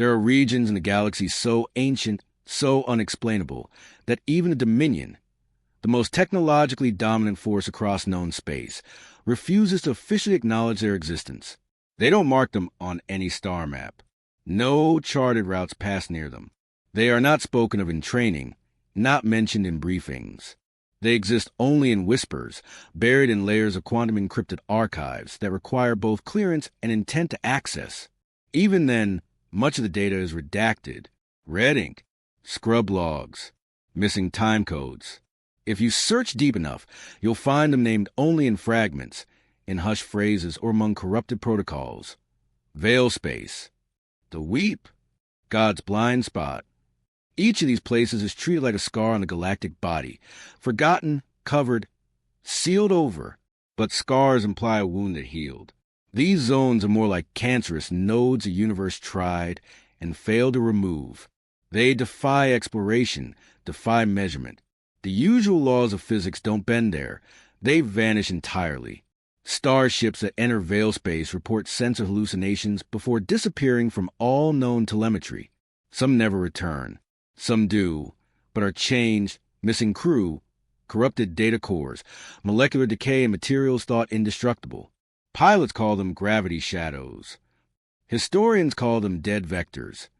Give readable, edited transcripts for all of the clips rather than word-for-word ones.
There are regions in the galaxy so ancient, so unexplainable, that even the Dominion, the most technologically dominant force across known space, refuses to officially acknowledge their existence. They don't mark them on any star map. No charted routes pass near them. They are not spoken of in training, not mentioned in briefings. They exist only in whispers, buried in layers of quantum-encrypted archives that require both clearance and intent to access. Even then, much of the data is redacted, red ink, scrub logs, missing time codes. If you search deep enough, you'll find them named only in fragments, in hushed phrases, or among corrupted protocols. Veilspace, the Weep, God's blind spot. Each of these places is treated like a scar on the galactic body, forgotten, covered, sealed over, but scars imply a wound that healed. These zones are more like cancerous nodes the universe tried and failed to remove. They defy exploration, defy measurement. The usual laws of physics don't bend there. They vanish entirely. Starships that enter Veilspace report sensor hallucinations before disappearing from all known telemetry. Some never return. Some do, but are changed, missing crew, corrupted data cores, molecular decay and materials thought indestructible. Pilots call them gravity shadows. Historians call them dead vectors.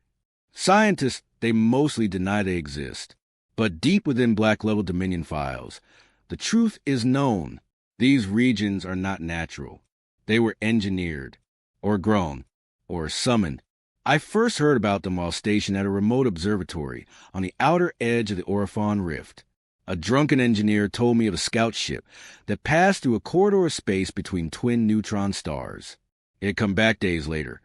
Scientists, they mostly deny they exist. But deep within Black-level Dominion files, the truth is known. These regions are not natural. They were engineered, or grown, or summoned. I first heard about them while stationed at a remote observatory on the outer edge of the Orifon Rift. A drunken engineer told me of a scout ship that passed through a corridor of space between twin neutron stars. It had come back days later,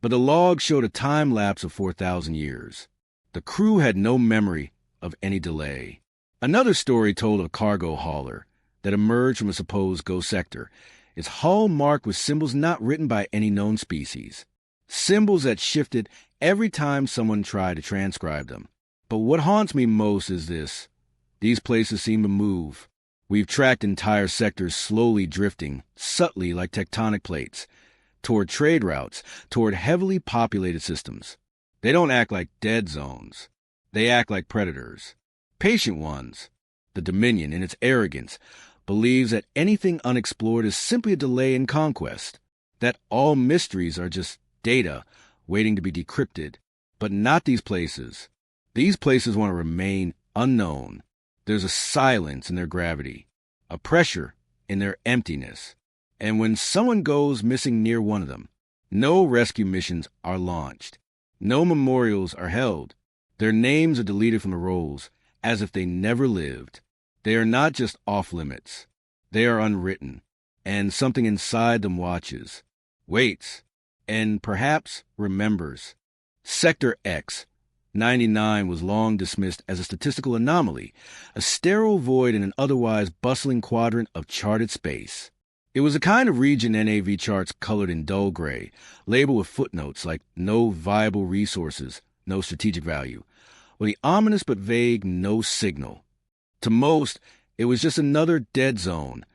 but the log showed a time lapse of 4,000 years. The crew had no memory of any delay. Another story told of a cargo hauler that emerged from a supposed ghost sector, its hull marked with symbols not written by any known species. Symbols that shifted every time someone tried to transcribe them. But what haunts me most is this. These places seem to move. We've tracked entire sectors slowly drifting, subtly like tectonic plates, toward trade routes, toward heavily populated systems. They don't act like dead zones. They act like predators. Patient ones. The Dominion, in its arrogance, believes that anything unexplored is simply a delay in conquest, that all mysteries are just data waiting to be decrypted. But not these places. These places want to remain unknown. There's a silence in their gravity, a pressure in their emptiness. And when someone goes missing near one of them, no rescue missions are launched. No memorials are held. Their names are deleted from the rolls, as if they never lived. They are not just off-limits. They are unwritten, and something inside them watches, waits, and perhaps remembers. Sector X-99 was long dismissed as a statistical anomaly, a sterile void in an otherwise bustling quadrant of charted space. It was a kind of region NAV charts colored in dull gray, labeled with footnotes like no viable resources, no strategic value, or the ominous but vague no signal. To most, it was just another dead zone,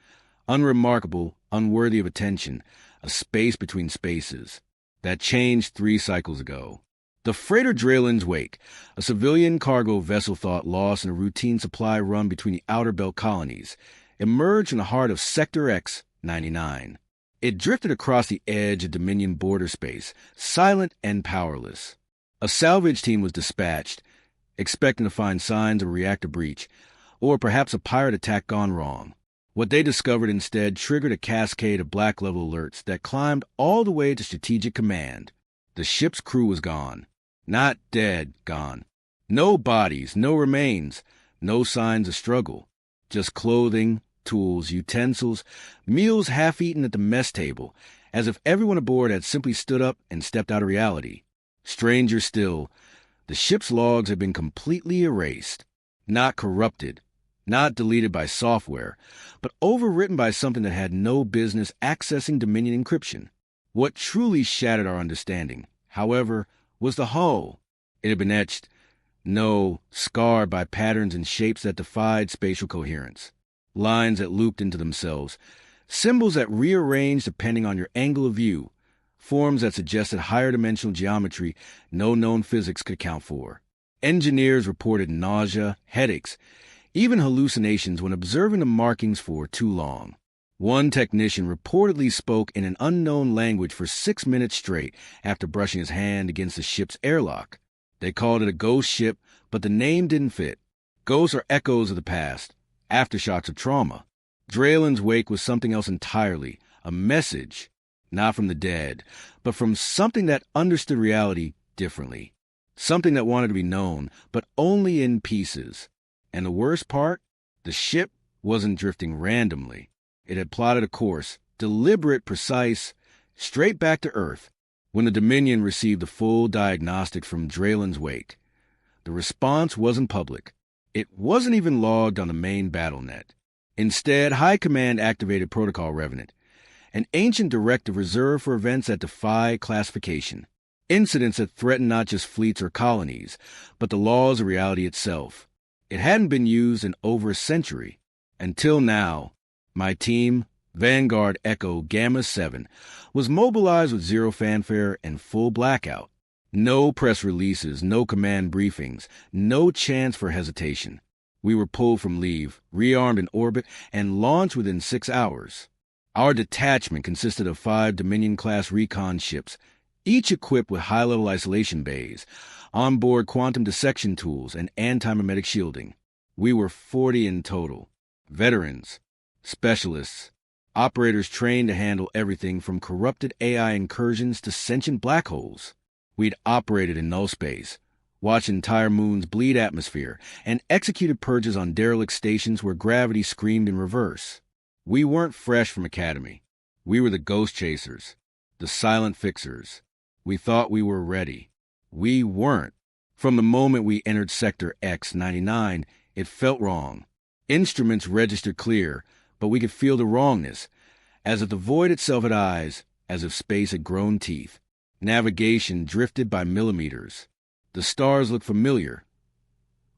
unremarkable, unworthy of attention, a space between spaces. That changed 3 cycles ago. The freighter Draelin's Wake, a civilian cargo vessel thought lost in a routine supply run between the outer belt colonies, emerged in the heart of Sector X-99. It drifted across the edge of Dominion border space, silent and powerless. A salvage team was dispatched, expecting to find signs of a reactor breach, or perhaps a pirate attack gone wrong. What they discovered instead triggered a cascade of black-level alerts that climbed all the way to strategic command. The ship's crew was gone. Not dead, gone. No bodies, no remains, no signs of struggle. Just clothing, tools, utensils, meals half-eaten at the mess table, as if everyone aboard had simply stood up and stepped out of reality. Stranger still, the ship's logs had been completely erased. Not corrupted, not deleted by software, but overwritten by something that had no business accessing Dominion encryption. What truly shattered our understanding, however, was the hull. It had been etched, scarred by patterns and shapes that defied spatial coherence. Lines that looped into themselves, symbols that rearranged depending on your angle of view, forms that suggested higher dimensional geometry no known physics could account for. Engineers reported nausea, headaches, even hallucinations when observing the markings for too long. One technician reportedly spoke in an unknown language for 6 minutes straight after brushing his hand against the ship's airlock. They called it a ghost ship, but the name didn't fit. Ghosts are echoes of the past, aftershocks of trauma. Draylen's wake was something else entirely, a message, not from the dead, but from something that understood reality differently. Something that wanted to be known, but only in pieces. And the worst part? The ship wasn't drifting randomly. It had plotted a course, deliberate, precise, straight back to Earth, when the Dominion received the full diagnostic from Draylen's wake. The response wasn't public. It wasn't even logged on the main BattleNet. Instead, High Command activated Protocol Revenant, an ancient directive reserved for events that defy classification, incidents that threaten not just fleets or colonies, but the laws of reality itself. It hadn't been used in over a century. Until now, my team, Vanguard Echo Gamma-7, was mobilized with zero fanfare and full blackout. No press releases, no command briefings, no chance for hesitation. We were pulled from leave, rearmed in orbit, and launched within 6 hours. Our detachment consisted of 5 Dominion-class recon ships, each equipped with high-level isolation bays, onboard quantum dissection tools, and anti-mimetic shielding. We were 40 in total. Veterans, specialists, operators trained to handle everything from corrupted AI incursions to sentient black holes. We'd operated in null space, watched entire moons bleed atmosphere, and executed purges on derelict stations where gravity screamed in reverse. We weren't fresh from Academy. We were the ghost chasers, the silent fixers. We thought we were ready. We weren't. From the moment we entered Sector X-99, it felt wrong. Instruments registered clear, but we could feel the wrongness, as if the void itself had eyes, as if space had grown teeth. Navigation drifted by millimeters. The stars looked familiar,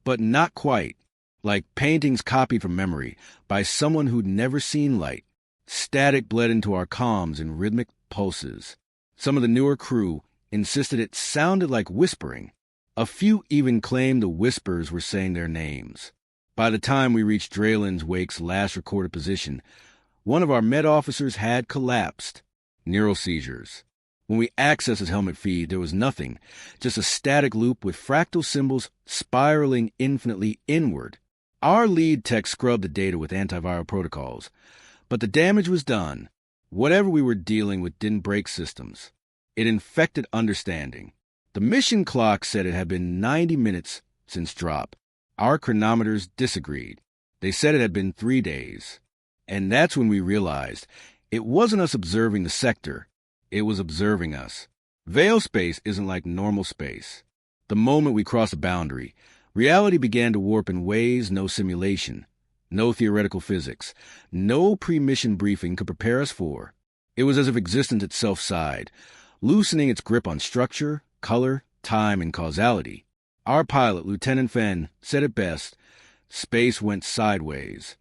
but not quite, like paintings copied from memory by someone who'd never seen light. Static bled into our comms in rhythmic pulses. Some of the newer crew insisted it sounded like whispering. A few even claimed the whispers were saying their names. By the time we reached Draylen's wake's last recorded position, one of our med officers had collapsed. Neural seizures. When we accessed his helmet feed, there was nothing, just a static loop with fractal symbols spiraling infinitely inward. Our lead tech scrubbed the data with antiviral protocols, but the damage was done. Whatever we were dealing with didn't break systems. It infected understanding. The mission clock said it had been 90 minutes since drop. Our chronometers disagreed. They said it had been 3 days. And that's when we realized it wasn't us observing the sector. It was observing us. Veilspace isn't like normal space. The moment we crossed the boundary, reality began to warp in ways no simulation, no theoretical physics, no pre-mission briefing could prepare us for. It was as if existence itself sighed, loosening its grip on structure, color, time, and causality. Our pilot, Lieutenant Fenn, said it best: space went sideways.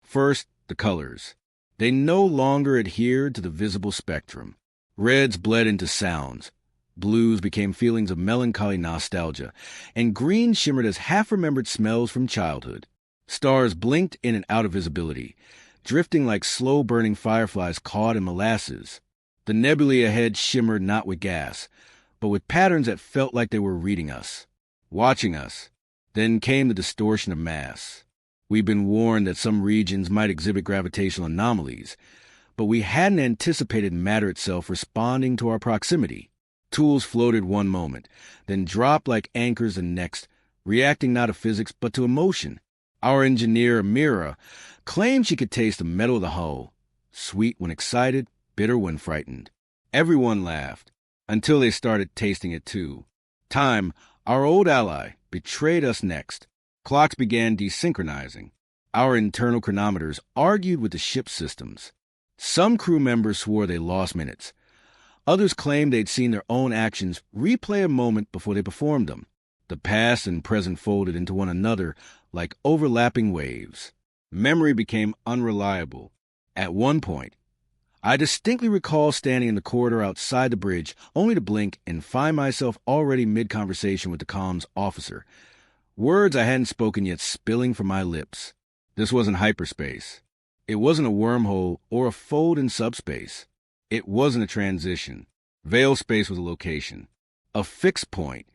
First, the colors. They no longer adhered to the visible spectrum. Reds bled into sounds. Blues became feelings of melancholy nostalgia, and green shimmered as half-remembered smells from childhood. Stars blinked in and out of visibility, drifting like slow-burning fireflies caught in molasses. The nebulae ahead shimmered not with gas, but with patterns that felt like they were reading us, watching us. Then came the distortion of mass. We'd been warned that some regions might exhibit gravitational anomalies, but we hadn't anticipated matter itself responding to our proximity. Tools floated one moment, then dropped like anchors the next, reacting not to physics but to emotion. Our engineer, Mira, claimed she could taste the metal of the hull, sweet when excited, bitter when frightened. Everyone laughed, until they started tasting it too. Time, our old ally, betrayed us next. Clocks began desynchronizing. Our internal chronometers argued with the ship's systems. Some crew members swore they lost minutes. Others claimed they'd seen their own actions replay a moment before they performed them. The past and present folded into one another like overlapping waves. Memory became unreliable. At one point, I distinctly recall standing in the corridor outside the bridge, only to blink and find myself already mid-conversation with the comms officer. Words I hadn't spoken yet spilling from my lips. This wasn't hyperspace. It wasn't a wormhole or a fold in subspace. It wasn't a transition. Veilspace was a location. A fixed point,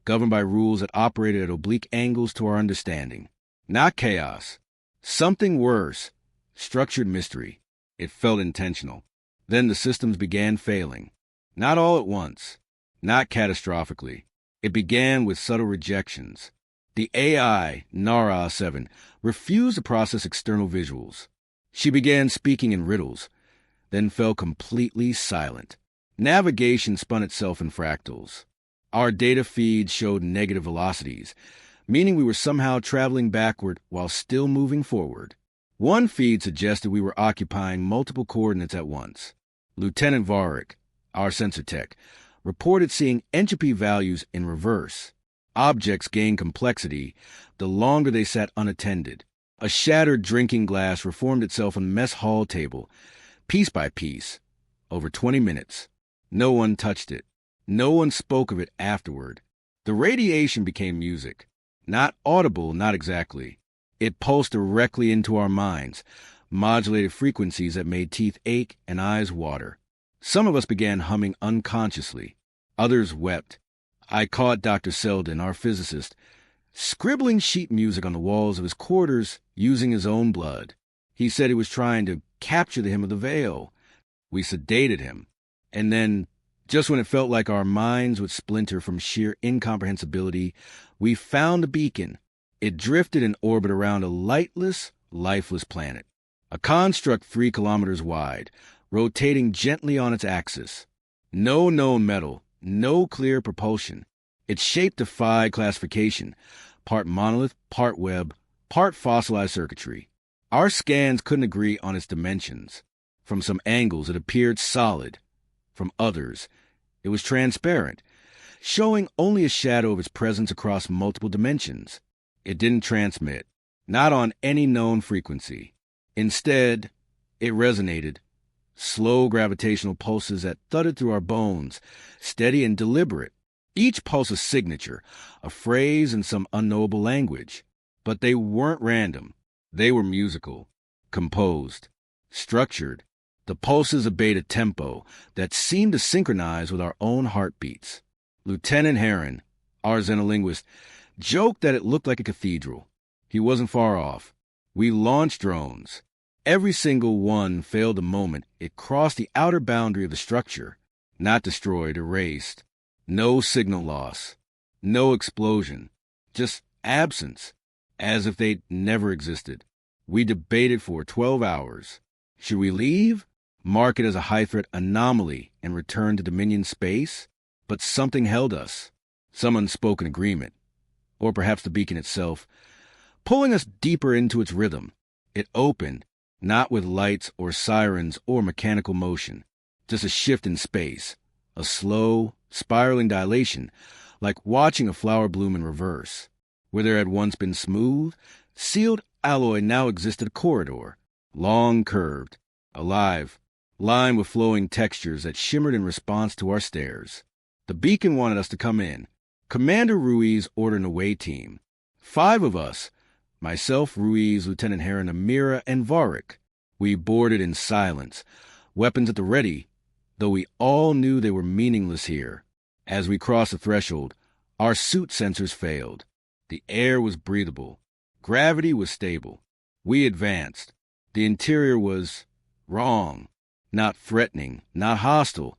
governed by rules that operated at oblique angles to our understanding. Not chaos. Something worse. Structured mystery. It felt intentional. Then the systems began failing. Not all at once. Not catastrophically. It began with subtle rejections. The AI, Narration, refused to process external visuals. She began speaking in riddles, then fell completely silent. Navigation spun itself in fractals. Our data feeds showed negative velocities, meaning we were somehow traveling backward while still moving forward. One feed suggested we were occupying multiple coordinates at once. Lieutenant Varric, our sensor tech, reported seeing entropy values in reverse. Objects gained complexity the longer they sat unattended. A shattered drinking glass reformed itself on the mess hall table, piece by piece, over 20 minutes. No one touched it. No one spoke of it afterward. The radiation became music. Not audible, not exactly. It pulsed directly into our minds, modulated frequencies that made teeth ache and eyes water. Some of us began humming unconsciously. Others wept. I caught Dr. Selden, our physicist, scribbling sheet music on the walls of his quarters using his own blood. He said he was trying to capture the hymn of the veil. We sedated him. And then, just when it felt like our minds would splinter from sheer incomprehensibility, we found a beacon. It drifted in orbit around a lightless, lifeless planet. A construct 3 kilometers wide, rotating gently on its axis. No known metal, no clear propulsion. Its shape defied classification. Part monolith, part web, part fossilized circuitry. Our scans couldn't agree on its dimensions. From some angles, it appeared solid. From others, it was transparent, showing only a shadow of its presence across multiple dimensions. It didn't transmit, not on any known frequency. Instead, it resonated. Slow gravitational pulses that thudded through our bones, steady and deliberate. Each pulse a signature, a phrase in some unknowable language. But they weren't random. They were musical, composed, structured. The pulses obeyed a tempo that seemed to synchronize with our own heartbeats. Lieutenant Heron, our xenolinguist, joked that it looked like a cathedral. He wasn't far off. We launched drones. Every single one failed the moment it crossed the outer boundary of the structure. Not destroyed, erased. No signal loss. No explosion. Just absence. As if they'd never existed. We debated for 12 hours. Should we leave? Mark it as a high-threat anomaly and return to Dominion space? But something held us. Some unspoken agreement. Or perhaps the beacon itself, pulling us deeper into its rhythm. It opened, not with lights or sirens or mechanical motion, just a shift in space, a slow, spiraling dilation, like watching a flower bloom in reverse. Where there had once been smooth, sealed alloy now existed a corridor, long curved, alive, lined with flowing textures that shimmered in response to our stares. The beacon wanted us to come in. Commander Ruiz ordered an away team. 5 of us, myself, Ruiz, Lieutenant Heron, Amira, and Varric. We boarded in silence, weapons at the ready, though we all knew they were meaningless here. As we crossed the threshold, our suit sensors failed. The air was breathable. Gravity was stable. We advanced. The interior was wrong, not threatening, not hostile,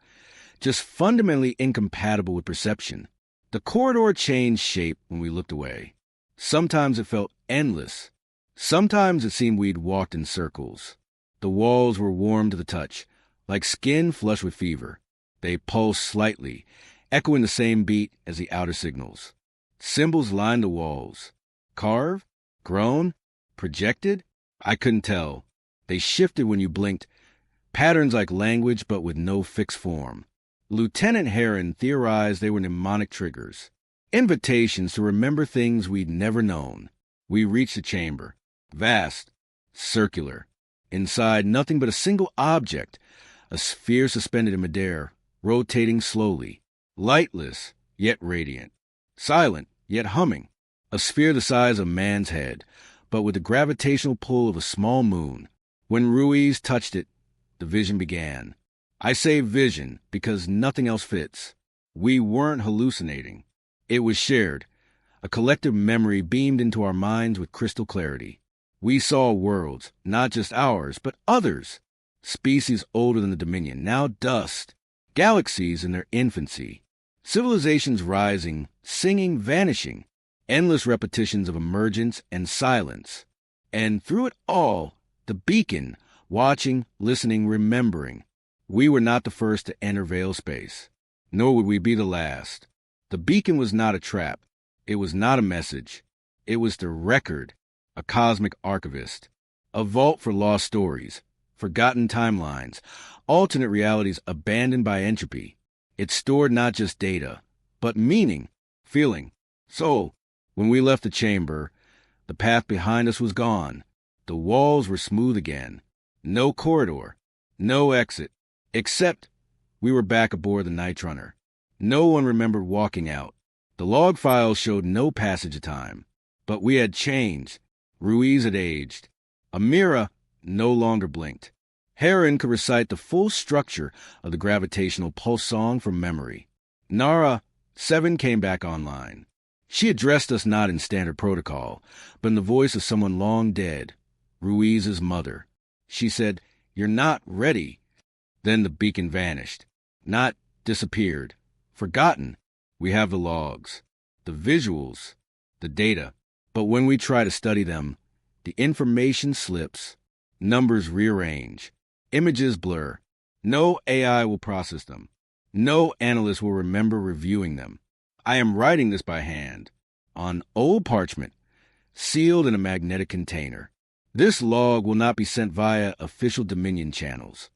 just fundamentally incompatible with perception. The corridor changed shape when we looked away. Sometimes it felt endless. Sometimes it seemed we'd walked in circles. The walls were warm to the touch, like skin flushed with fever. They pulsed slightly, echoing the same beat as the outer signals. Symbols lined the walls. Carved? Grown? Projected? I couldn't tell. They shifted when you blinked. Patterns like language, but with no fixed form. Lieutenant Heron theorized they were mnemonic triggers. Invitations to remember things we'd never known. We reached the chamber. Vast. Circular. Inside, nothing but a single object. a sphere suspended in midair, rotating slowly, lightless yet radiant, silent yet humming, a sphere the size of man's head, but with the gravitational pull of a small moon. When Ruiz touched it, the vision began. I say vision because nothing else fits. We weren't hallucinating. It was shared. A collective memory beamed into our minds with crystal clarity. We saw worlds, not just ours, but others. Species older than the Dominion, now dust. Galaxies in their infancy. Civilizations rising, singing, vanishing. Endless repetitions of emergence and silence. And through it all, the beacon, watching, listening, remembering. We were not the first to enter Veilspace, nor would we be the last. The beacon was not a trap. It was not a message. It was the record, a cosmic archivist, a vault for lost stories, forgotten timelines, alternate realities abandoned by entropy. It stored not just data, but meaning, feeling, soul. When we left the chamber, the path behind us was gone. The walls were smooth again. No corridor, no exit, except we were back aboard the Night Runner. No one remembered walking out. The log files showed no passage of time. But we had changed. Ruiz had aged. Amira no longer blinked. Heron could recite the full structure of the gravitational pulse song from memory. Narration came back online. She addressed us not in standard protocol, but in the voice of someone long dead, Ruiz's mother. She said, "You're not ready." Then the beacon vanished. Not disappeared. Forgotten. We have the logs, the visuals, the data. But when we try to study them, the information slips, numbers rearrange, images blur. No AI will process them. No analyst will remember reviewing them. I am writing this by hand, on old parchment, sealed in a magnetic container. This log will not be sent via official Dominion channels.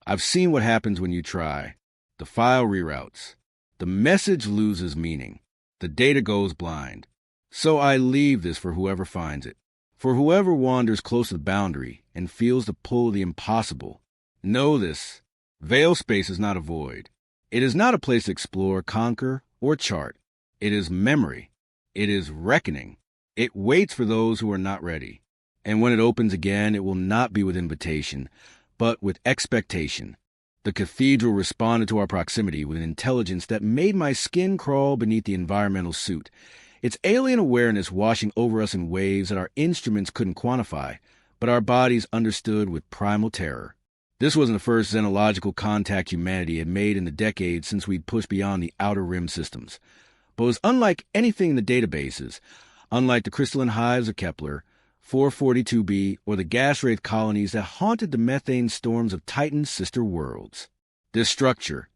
I've seen what happens when you try. The file reroutes. The message loses meaning. The data goes blind. So I leave this for whoever finds it. For whoever wanders close to the boundary and feels the pull of the impossible. Know this. Veilspace is not a void. It is not a place to explore, conquer, or chart. It is memory. It is reckoning. It waits for those who are not ready. And when it opens again, it will not be with invitation, but with expectation. The cathedral responded to our proximity with an intelligence that made my skin crawl beneath the environmental suit, its alien awareness washing over us in waves that our instruments couldn't quantify, but our bodies understood with primal terror. This wasn't the first xenological contact humanity had made in the decades since we'd pushed beyond the outer rim systems. But it was unlike anything in the databases, unlike the crystalline hives of Kepler, 442b, or the gas wraith colonies that haunted the methane storms of Titan's sister worlds. This structure,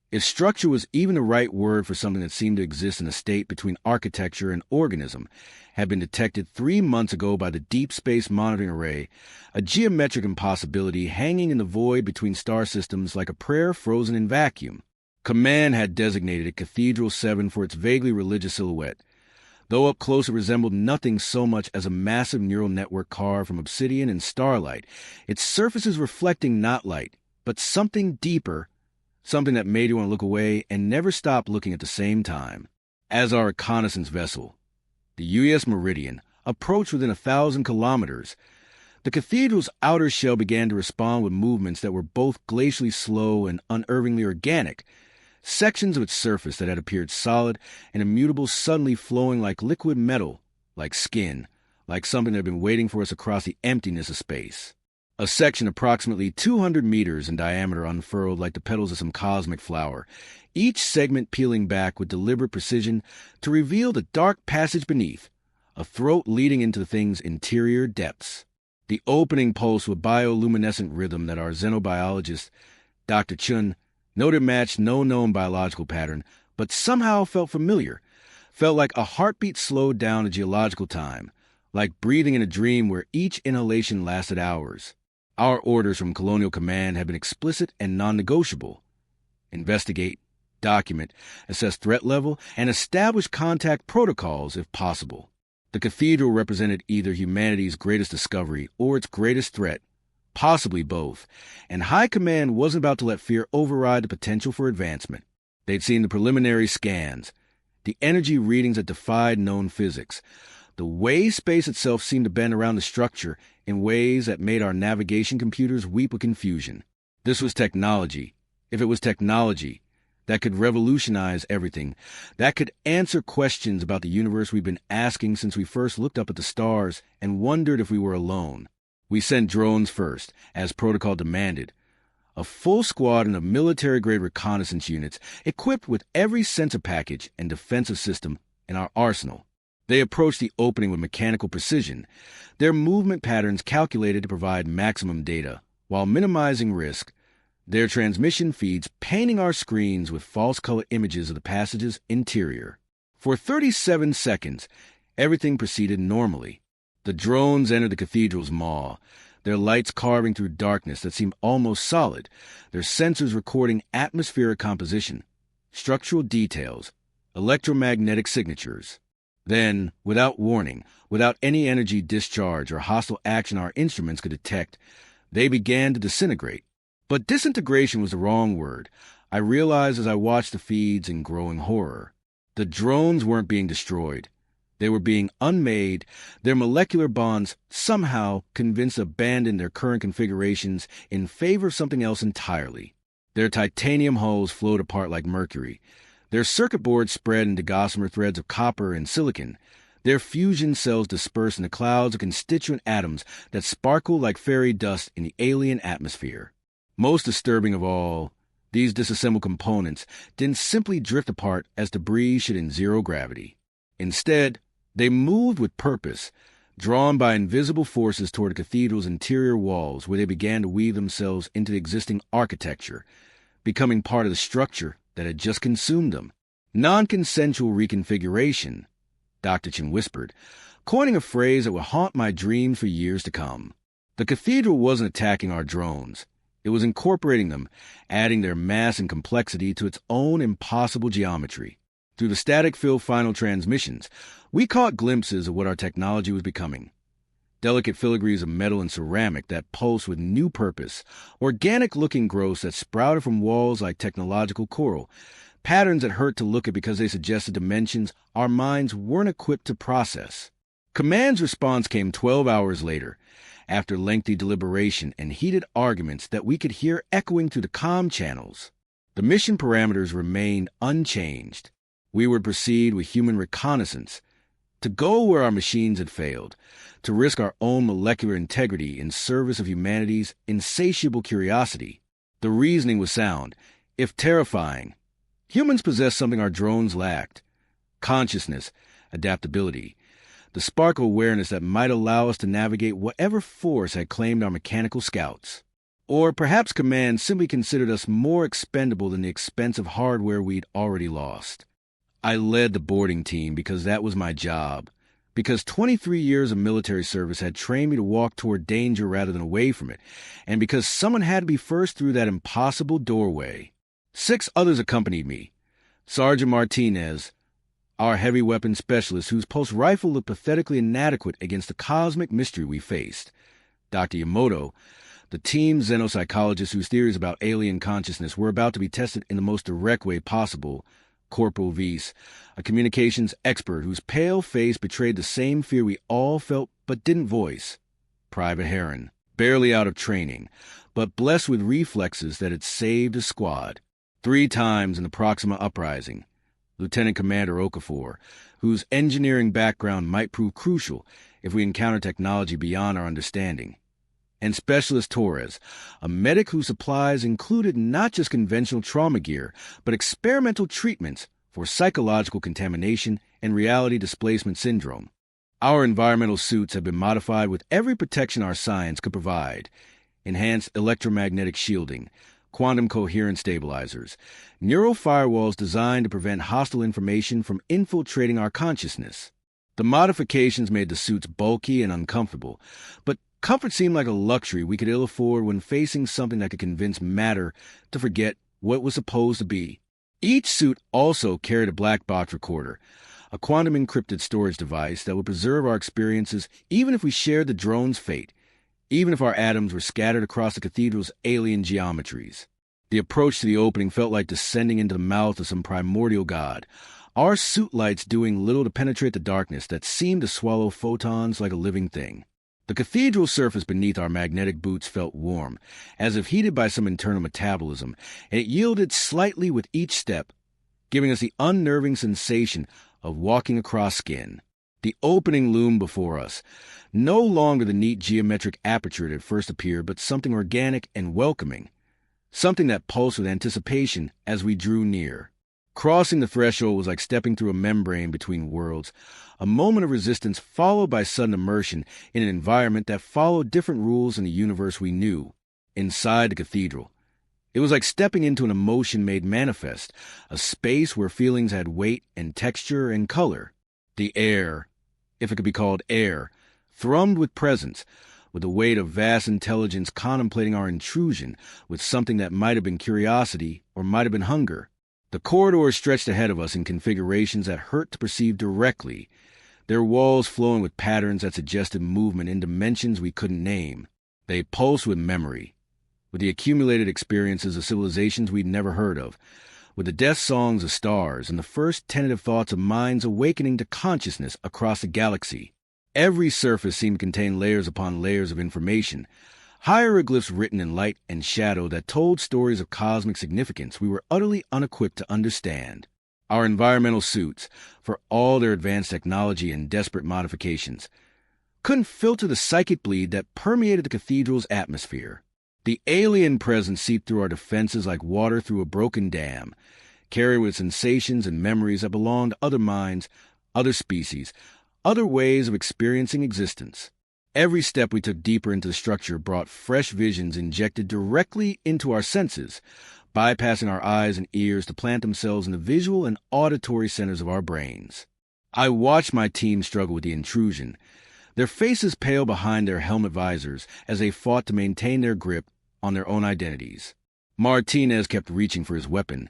if structure was even the right word for something that seemed to exist in a state between architecture and organism, had been detected 3 months ago by the Deep Space Monitoring Array, a geometric impossibility hanging in the void between star systems like a prayer frozen in vacuum. Command had designated it Cathedral 7 for its vaguely religious silhouette, though up close it resembled nothing so much as a massive neural network carved from obsidian and starlight, its surfaces reflecting not light, but something deeper, something that made you want to look away and never stop looking at the same time. As our reconnaissance vessel, the U.S. Meridian, approached within 1,000 kilometers, the cathedral's outer shell began to respond with movements that were both glacially slow and unervingly organic, sections of its surface that had appeared solid and immutable suddenly flowing like liquid metal, like skin, like something that had been waiting for us across the emptiness of space. A section approximately 200 meters in diameter unfurled like the petals of some cosmic flower, each segment peeling back with deliberate precision to reveal the dark passage beneath, a throat leading into the thing's interior depths. The opening pulse with bioluminescent rhythm that our xenobiologist, Dr. Chun, noted matched no known biological pattern, but somehow felt familiar, felt like a heartbeat slowed down to geological time, like breathing in a dream where each inhalation lasted hours. Our orders from Colonial Command had been explicit and non-negotiable. Investigate, document, assess threat level, and establish contact protocols if possible. The cathedral represented either humanity's greatest discovery or its greatest threat, Possibly both, and High Command wasn't about to let fear override the potential for advancement. They'd seen the preliminary scans, the energy readings that defied known physics. The way space itself seemed to bend around the structure in ways that made our navigation computers weep with confusion. This was technology. If it was technology, that could revolutionize everything, that could answer questions about the universe we've been asking since we first looked up at the stars and wondered if we were alone. We sent drones first, as protocol demanded. A full squadron of military-grade reconnaissance units equipped with every sensor package and defensive system in our arsenal. They approached the opening with mechanical precision, their movement patterns calculated to provide maximum data, while minimizing risk, their transmission feeds painting our screens with false-color images of the passage's interior. For 37 seconds, everything proceeded normally. The drones entered the cathedral's maw, their lights carving through darkness that seemed almost solid, their sensors recording atmospheric composition, structural details, electromagnetic signatures. Then, without warning, without any energy discharge or hostile action our instruments could detect, they began to disintegrate. But disintegration was the wrong word. I realized as I watched the feeds in growing horror. The drones weren't being destroyed. They were being unmade, their molecular bonds somehow convinced to abandon their current configurations in favor of something else entirely. Their titanium hulls flowed apart like mercury. Their circuit boards spread into gossamer threads of copper and silicon. Their fusion cells dispersed into clouds of constituent atoms that sparkled like fairy dust in the alien atmosphere. Most disturbing of all, these disassembled components didn't simply drift apart as debris should in zero gravity. Instead, they moved with purpose, drawn by invisible forces toward the cathedral's interior walls where they began to weave themselves into the existing architecture, becoming part of the structure that had just consumed them. Non-consensual reconfiguration, Dr. Chin whispered, coining a phrase that would haunt my dreams for years to come. The cathedral wasn't attacking our drones. It was incorporating them, adding their mass and complexity to its own impossible geometry. Through the static-filled final transmissions, we caught glimpses of what our technology was becoming. Delicate filigrees of metal and ceramic that pulsed with new purpose, organic-looking growths that sprouted from walls like technological coral, patterns that hurt to look at because they suggested dimensions our minds weren't equipped to process. Command's response came 12 hours later, after lengthy deliberation and heated arguments that we could hear echoing through the comm channels. The mission parameters remained unchanged. We would proceed with human reconnaissance, to go where our machines had failed, to risk our own molecular integrity in service of humanity's insatiable curiosity. The reasoning was sound, if terrifying. Humans possessed something our drones lacked: consciousness, adaptability, the spark of awareness that might allow us to navigate whatever force had claimed our mechanical scouts. Or perhaps Command simply considered us more expendable than the expensive hardware we'd already lost. I led the boarding team because that was my job, because 23 years of military service had trained me to walk toward danger rather than away from it, and because someone had to be first through that impossible doorway. 6 others accompanied me. Sergeant Martinez, our heavy weapons specialist whose pulse rifle looked pathetically inadequate against the cosmic mystery we faced. Dr. Yamamoto, the team xenopsychologist whose theories about alien consciousness were about to be tested in the most direct way possible. Corporal Weiss, a communications expert whose pale face betrayed the same fear we all felt but didn't voice. Private Heron, barely out of training, but blessed with reflexes that had saved a squad. 3 times in the Proxima Uprising. Lieutenant Commander Okafor, whose engineering background might prove crucial if we encounter technology beyond our understanding. And Specialist Torres, a medic whose supplies included not just conventional trauma gear, but experimental treatments for psychological contamination and reality displacement syndrome. Our environmental suits have been modified with every protection our science could provide: enhanced electromagnetic shielding, quantum coherent stabilizers, neural firewalls designed to prevent hostile information from infiltrating our consciousness. The modifications made the suits bulky and uncomfortable, but comfort seemed like a luxury we could ill afford when facing something that could convince matter to forget what it was supposed to be. Each suit also carried a black box recorder, a quantum-encrypted storage device that would preserve our experiences even if we shared the drone's fate. even if our atoms were scattered across the cathedral's alien geometries. The approach to the opening felt like descending into the mouth of some primordial god, our suit lights doing little to penetrate the darkness that seemed to swallow photons like a living thing. The cathedral surface beneath our magnetic boots felt warm, as if heated by some internal metabolism, and it yielded slightly with each step, giving us the unnerving sensation of walking across skin. The opening loomed before us, no longer the neat geometric aperture it had first appeared, but something organic and welcoming, something that pulsed with anticipation as we drew near. Crossing the threshold was like stepping through a membrane between worlds, a moment of resistance followed by sudden immersion in an environment that followed different rules in the universe we knew. Inside the cathedral, it was like stepping into an emotion made manifest, a space where feelings had weight and texture and color. The air, if it could be called air, thrummed with presence, with the weight of vast intelligence contemplating our intrusion with something that might have been curiosity or might have been hunger. The corridors stretched ahead of us in configurations that hurt to perceive directly, their walls flowing with patterns that suggested movement in dimensions we couldn't name. They pulsed with memory, with the accumulated experiences of civilizations we'd never heard of, with the death songs of stars and the first tentative thoughts of minds awakening to consciousness across the galaxy. Every surface seemed to contain layers upon layers of information, hieroglyphs written in light and shadow that told stories of cosmic significance we were utterly unequipped to understand. Our environmental suits, for all their advanced technology and desperate modifications, couldn't filter the psychic bleed that permeated the cathedral's atmosphere. The alien presence seeped through our defenses like water through a broken dam, carried with sensations and memories that belonged to other minds, other species, other ways of experiencing existence. Every step we took deeper into the structure brought fresh visions injected directly into our senses, bypassing our eyes and ears to plant themselves in the visual and auditory centers of our brains. I watched my team struggle with the intrusion, their faces pale behind their helmet visors as they fought to maintain their grip on their own identities. Martinez kept reaching for his weapon,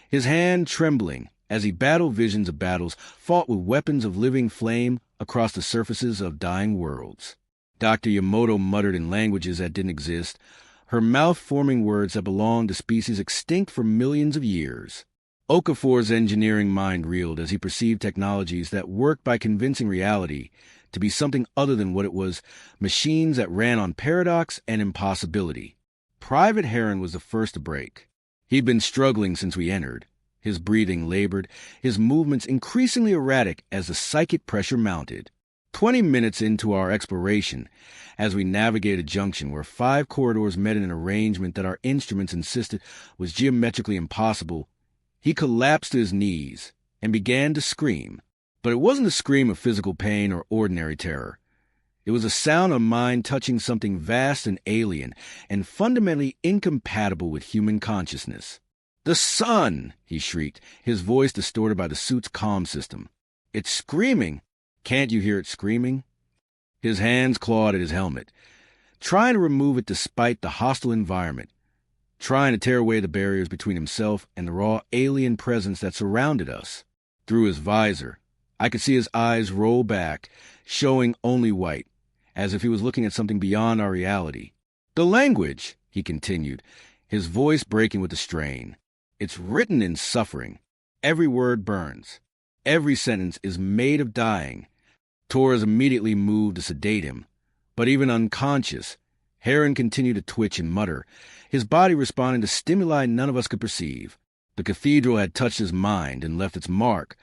his hand trembling as he battled visions of battles fought with weapons of living flame across the surfaces of dying worlds. Dr. Yamamoto muttered in languages that didn't exist, her mouth forming words that belonged to species extinct for millions of years. Okafor's engineering mind reeled as he perceived technologies that worked by convincing reality to be something other than what it was, machines that ran on paradox and impossibility. Private Heron was the first to break. He'd been struggling since we entered, his breathing labored, his movements increasingly erratic as the psychic pressure mounted. 20 minutes into our exploration, as we navigated a junction where 5 corridors met in an arrangement that our instruments insisted was geometrically impossible, he collapsed to his knees and began to scream. But it wasn't a scream of physical pain or ordinary terror. It was a sound of mind touching something vast and alien and fundamentally incompatible with human consciousness. "The sun!" he shrieked, his voice distorted by the suit's comm system. "It's screaming! Can't you hear it screaming?" His hands clawed at his helmet, trying to remove it despite the hostile environment, trying to tear away the barriers between himself and the raw alien presence that surrounded us. Through his visor, I could see his eyes roll back, showing only white, as if he was looking at something beyond our reality. "The language," he continued, his voice breaking with the strain. "It's written in suffering. Every word burns. Every sentence is made of dying." Torres immediately moved to sedate him, but even unconscious, Heron continued to twitch and mutter, his body responding to stimuli none of us could perceive. The cathedral had touched his mind and left its mark,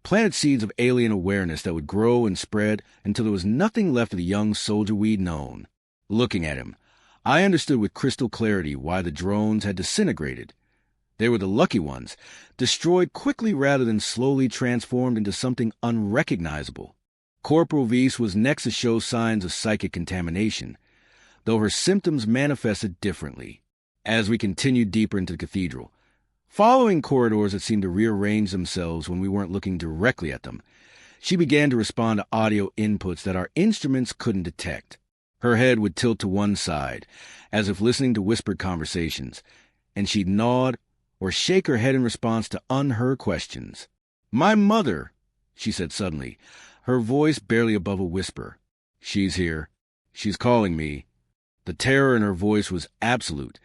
planted seeds of alien awareness that would grow and spread until there was nothing left of the young soldier we'd known. Looking at him, I understood with crystal clarity why the drones had disintegrated. They were the lucky ones, destroyed quickly rather than slowly transformed into something unrecognizable. Corporal Weiss was next to show signs of psychic contamination, though her symptoms manifested differently. As we continued deeper into the cathedral, following corridors that seemed to rearrange themselves when we weren't looking directly at them, she began to respond to audio inputs that our instruments couldn't detect. Her head would tilt to one side, as if listening to whispered conversations, and she'd nod or shake her head in response to unheard questions. "My mother," she said suddenly, her voice barely above a whisper. "She's here. She's calling me." The terror in her voice was absolute.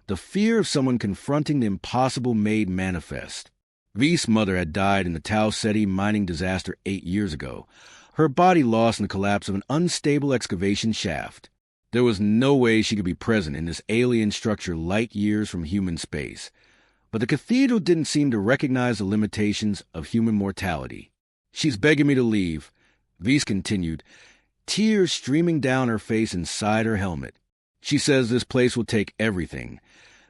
The fear of someone confronting the impossible made manifest. V's mother had died in the Tau Ceti mining disaster 8 years ago, her body lost in the collapse of an unstable excavation shaft. There was no way she could be present in this alien structure light years from human space. But the cathedral didn't seem to recognize the limitations of human mortality. "She's begging me to leave," V's continued, tears streaming down her face inside her helmet. "She says this place will take everything,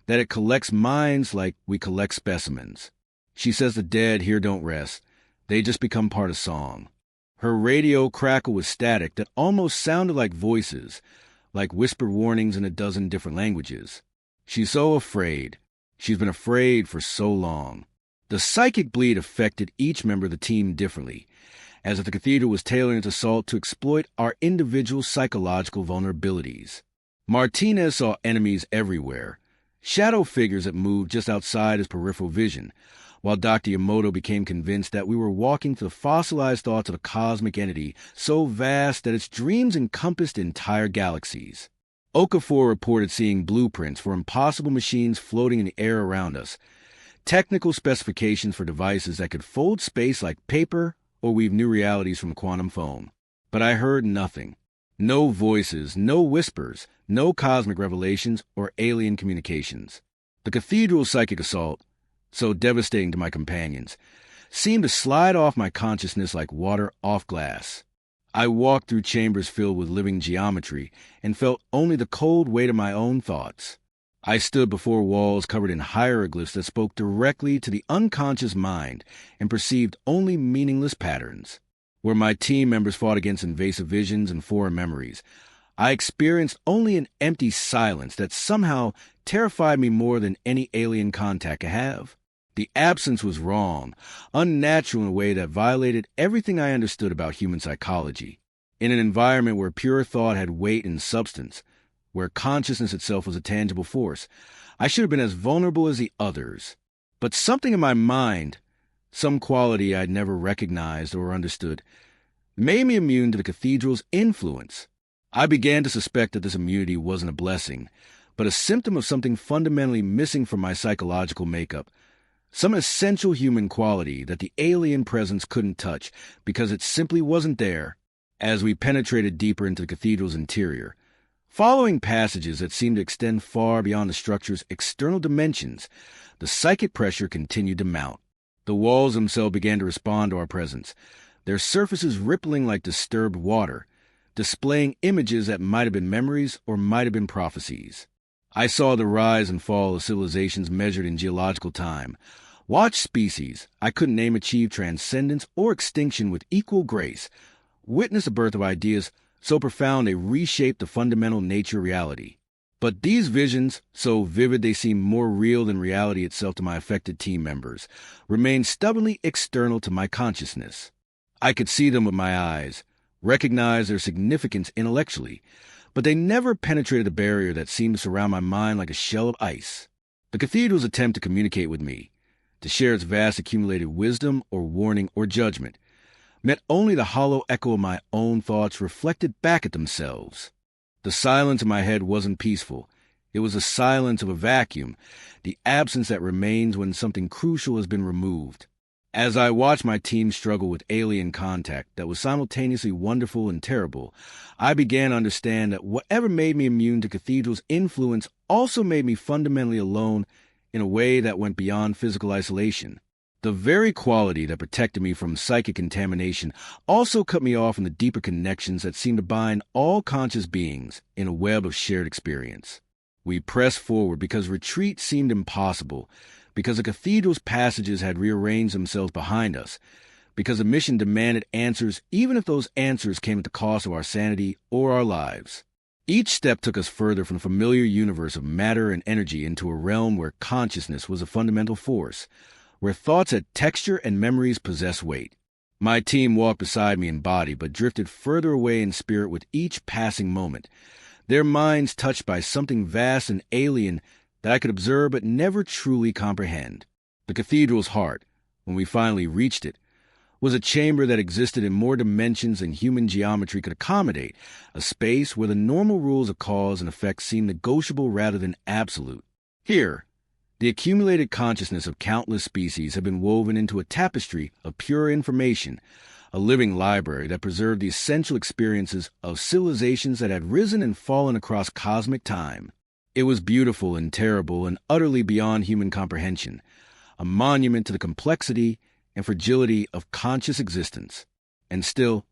that it collects minds like we collect specimens. She says the dead here don't rest. They just become part of song." Her radio crackled with static that almost sounded like voices, like whispered warnings in a dozen different languages. "She's so afraid. She's been afraid for so long." The psychic bleed affected each member of the team differently, as if the cathedral was tailoring its assault to exploit our individual psychological vulnerabilities. Martinez saw enemies everywhere, shadow figures that moved just outside his peripheral vision, while Dr. Yamamoto became convinced that we were walking through the fossilized thoughts of a cosmic entity so vast that its dreams encompassed entire galaxies. Okafor reported seeing blueprints for impossible machines floating in the air around us, technical specifications for devices that could fold space like paper or weave new realities from quantum foam. But I heard nothing. No voices, no whispers, no cosmic revelations or alien communications. The cathedral's psychic assault, so devastating to my companions, seemed to slide off my consciousness like water off glass. I walked through chambers filled with living geometry and felt only the cold weight of my own thoughts. I stood before walls covered in hieroglyphs that spoke directly to the unconscious mind and perceived only meaningless patterns. Where my team members fought against invasive visions and foreign memories, I experienced only an empty silence that somehow terrified me more than any alien contact could have. The absence was wrong, unnatural in a way that violated everything I understood about human psychology. In an environment where pure thought had weight and substance, where consciousness itself was a tangible force, I should have been as vulnerable as the others. But something in my mind, some quality I'd never recognized or understood, made me immune to the cathedral's influence. I began to suspect that this immunity wasn't a blessing, but a symptom of something fundamentally missing from my psychological makeup, some essential human quality that the alien presence couldn't touch because it simply wasn't there. As we penetrated deeper into the cathedral's interior, following passages that seemed to extend far beyond the structure's external dimensions, the psychic pressure continued to mount. The walls themselves began to respond to our presence, their surfaces rippling like disturbed water, displaying images that might have been memories or might have been prophecies. I saw the rise and fall of civilizations measured in geological time, watched species I couldn't name achieve transcendence or extinction with equal grace, witnessed the birth of ideas so profound they reshaped the fundamental nature of reality. But these visions, so vivid they seemed more real than reality itself to my affected team members, remained stubbornly external to my consciousness. I could see them with my eyes, recognize their significance intellectually, but they never penetrated the barrier that seemed to surround my mind like a shell of ice. The cathedral's attempt to communicate with me, to share its vast accumulated wisdom or warning or judgment, met only the hollow echo of my own thoughts reflected back at themselves. The silence in my head wasn't peaceful. It was the silence of a vacuum, the absence that remains when something crucial has been removed. As I watched my team struggle with alien contact that was simultaneously wonderful and terrible, I began to understand that whatever made me immune to Cathedral's influence also made me fundamentally alone in a way that went beyond physical isolation. The very quality that protected me from psychic contamination also cut me off from the deeper connections that seemed to bind all conscious beings in a web of shared experience. We pressed forward because retreat seemed impossible, because the cathedral's passages had rearranged themselves behind us, because the mission demanded answers even if those answers came at the cost of our sanity or our lives. Each step took us further from the familiar universe of matter and energy into a realm where consciousness was a fundamental force, where thoughts had texture and memories possessed weight. My team walked beside me in body but drifted further away in spirit with each passing moment, their minds touched by something vast and alien that I could observe but never truly comprehend. The cathedral's heart, when we finally reached it, was a chamber that existed in more dimensions than human geometry could accommodate, a space where the normal rules of cause and effect seemed negotiable rather than absolute. Here, the accumulated consciousness of countless species had been woven into a tapestry of pure information, a living library that preserved the essential experiences of civilizations that had risen and fallen across cosmic time. It was beautiful and terrible and utterly beyond human comprehension, a monument to the complexity and fragility of conscious existence. And still,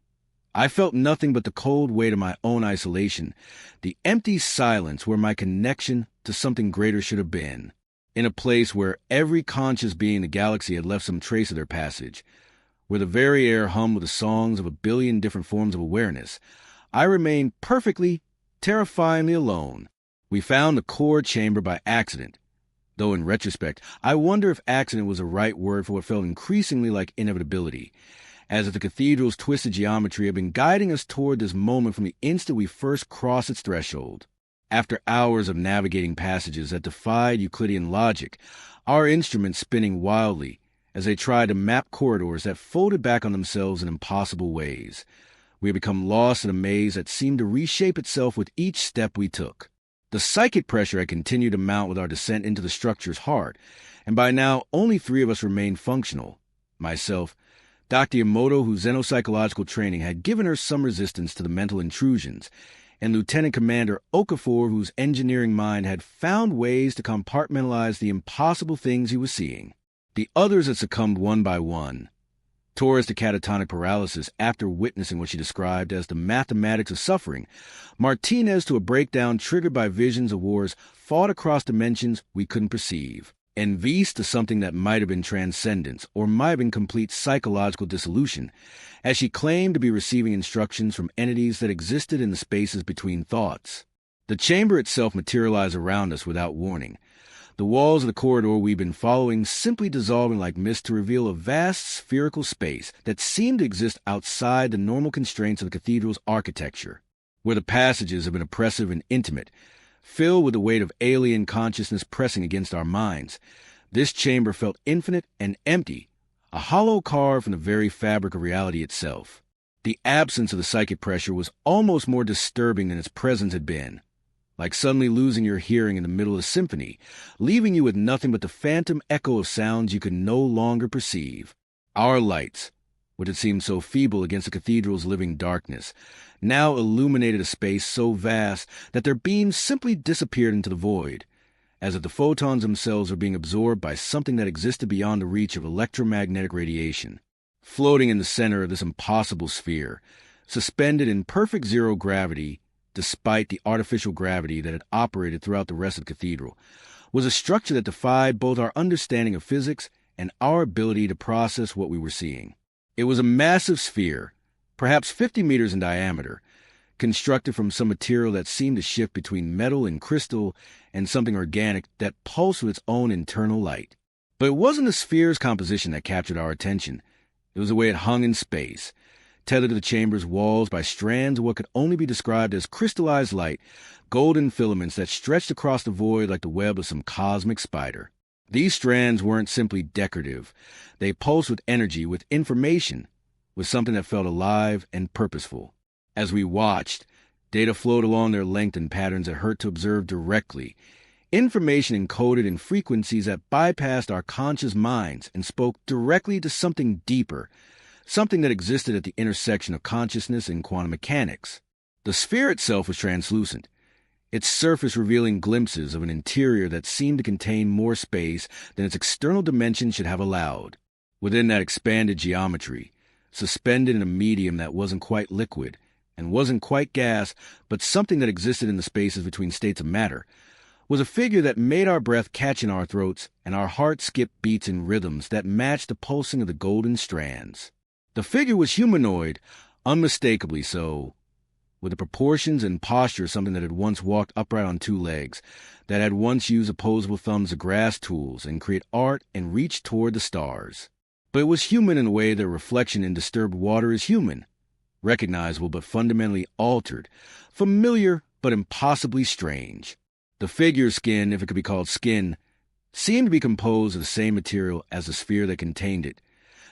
I felt nothing but the cold weight of my own isolation, the empty silence where my connection to something greater should have been. In a place where every conscious being in the galaxy had left some trace of their passage, where the very air hummed with the songs of a billion different forms of awareness, I remained perfectly, terrifyingly alone. We found the core chamber by accident, though in retrospect, I wonder if accident was the right word for what felt increasingly like inevitability, as if the cathedral's twisted geometry had been guiding us toward this moment from the instant we first crossed its threshold. After hours of navigating passages that defied Euclidean logic, our instruments spinning wildly as they tried to map corridors that folded back on themselves in impossible ways, we had become lost in a maze that seemed to reshape itself with each step we took. The psychic pressure had continued to mount with our descent into the structure's heart, and by now only 3 of us remained functional. Myself, Dr. Yamamoto, whose xenopsychological training had given her some resistance to the mental intrusions, and Lieutenant Commander Okafor, whose engineering mind had found ways to compartmentalize the impossible things he was seeing. The others had succumbed one by one. Torres to catatonic paralysis after witnessing what she described as the mathematics of suffering, Martinez to a breakdown triggered by visions of wars fought across dimensions we couldn't perceive, and Vise to something that might have been transcendence or might have been complete psychological dissolution, as she claimed to be receiving instructions from entities that existed in the spaces between thoughts. The chamber itself materialized around us without warning, the walls of the corridor we'd been following simply dissolving like mist to reveal a vast spherical space that seemed to exist outside the normal constraints of the cathedral's architecture, where the passages had been oppressive and intimate, filled with the weight of alien consciousness pressing against our minds. This chamber felt infinite and empty, a hollow carved from the very fabric of reality itself. The absence of the psychic pressure was almost more disturbing than its presence had been, like suddenly losing your hearing in the middle of a symphony, leaving you with nothing but the phantom echo of sounds you could no longer perceive. Our lights, which had seemed so feeble against the cathedral's living darkness, now illuminated a space so vast that their beams simply disappeared into the void, as if the photons themselves were being absorbed by something that existed beyond the reach of electromagnetic radiation. Floating in the center of this impossible sphere, suspended in perfect zero gravity, despite the artificial gravity that had operated throughout the rest of the cathedral, was a structure that defied both our understanding of physics and our ability to process what we were seeing. It was a massive sphere, perhaps 50 meters in diameter, constructed from some material that seemed to shift between metal and crystal and something organic that pulsed with its own internal light. But it wasn't the sphere's composition that captured our attention. It was the way it hung in space, tethered to the chamber's walls by strands of what could only be described as crystallized light, golden filaments that stretched across the void like the web of some cosmic spider. These strands weren't simply decorative. They pulsed with energy, with information, with something that felt alive and purposeful. As we watched, data flowed along their length in patterns that hurt to observe directly, information encoded in frequencies that bypassed our conscious minds and spoke directly to something deeper, something that existed at the intersection of consciousness and quantum mechanics. The sphere itself was translucent, its surface revealing glimpses of an interior that seemed to contain more space than its external dimensions should have allowed. Within that expanded geometry, suspended in a medium that wasn't quite liquid and wasn't quite gas, but something that existed in the spaces between states of matter, was a figure that made our breath catch in our throats and our hearts skip beats in rhythms that matched the pulsing of the golden strands. The figure was humanoid, unmistakably so, with the proportions and posture of something that had once walked upright on 2 legs, that had once used opposable thumbs as grass tools and create art and reach toward the stars. But it was human in a way that reflection in disturbed water is human, recognizable but fundamentally altered, familiar but impossibly strange. The figure's skin, if it could be called skin, seemed to be composed of the same material as the sphere that contained it,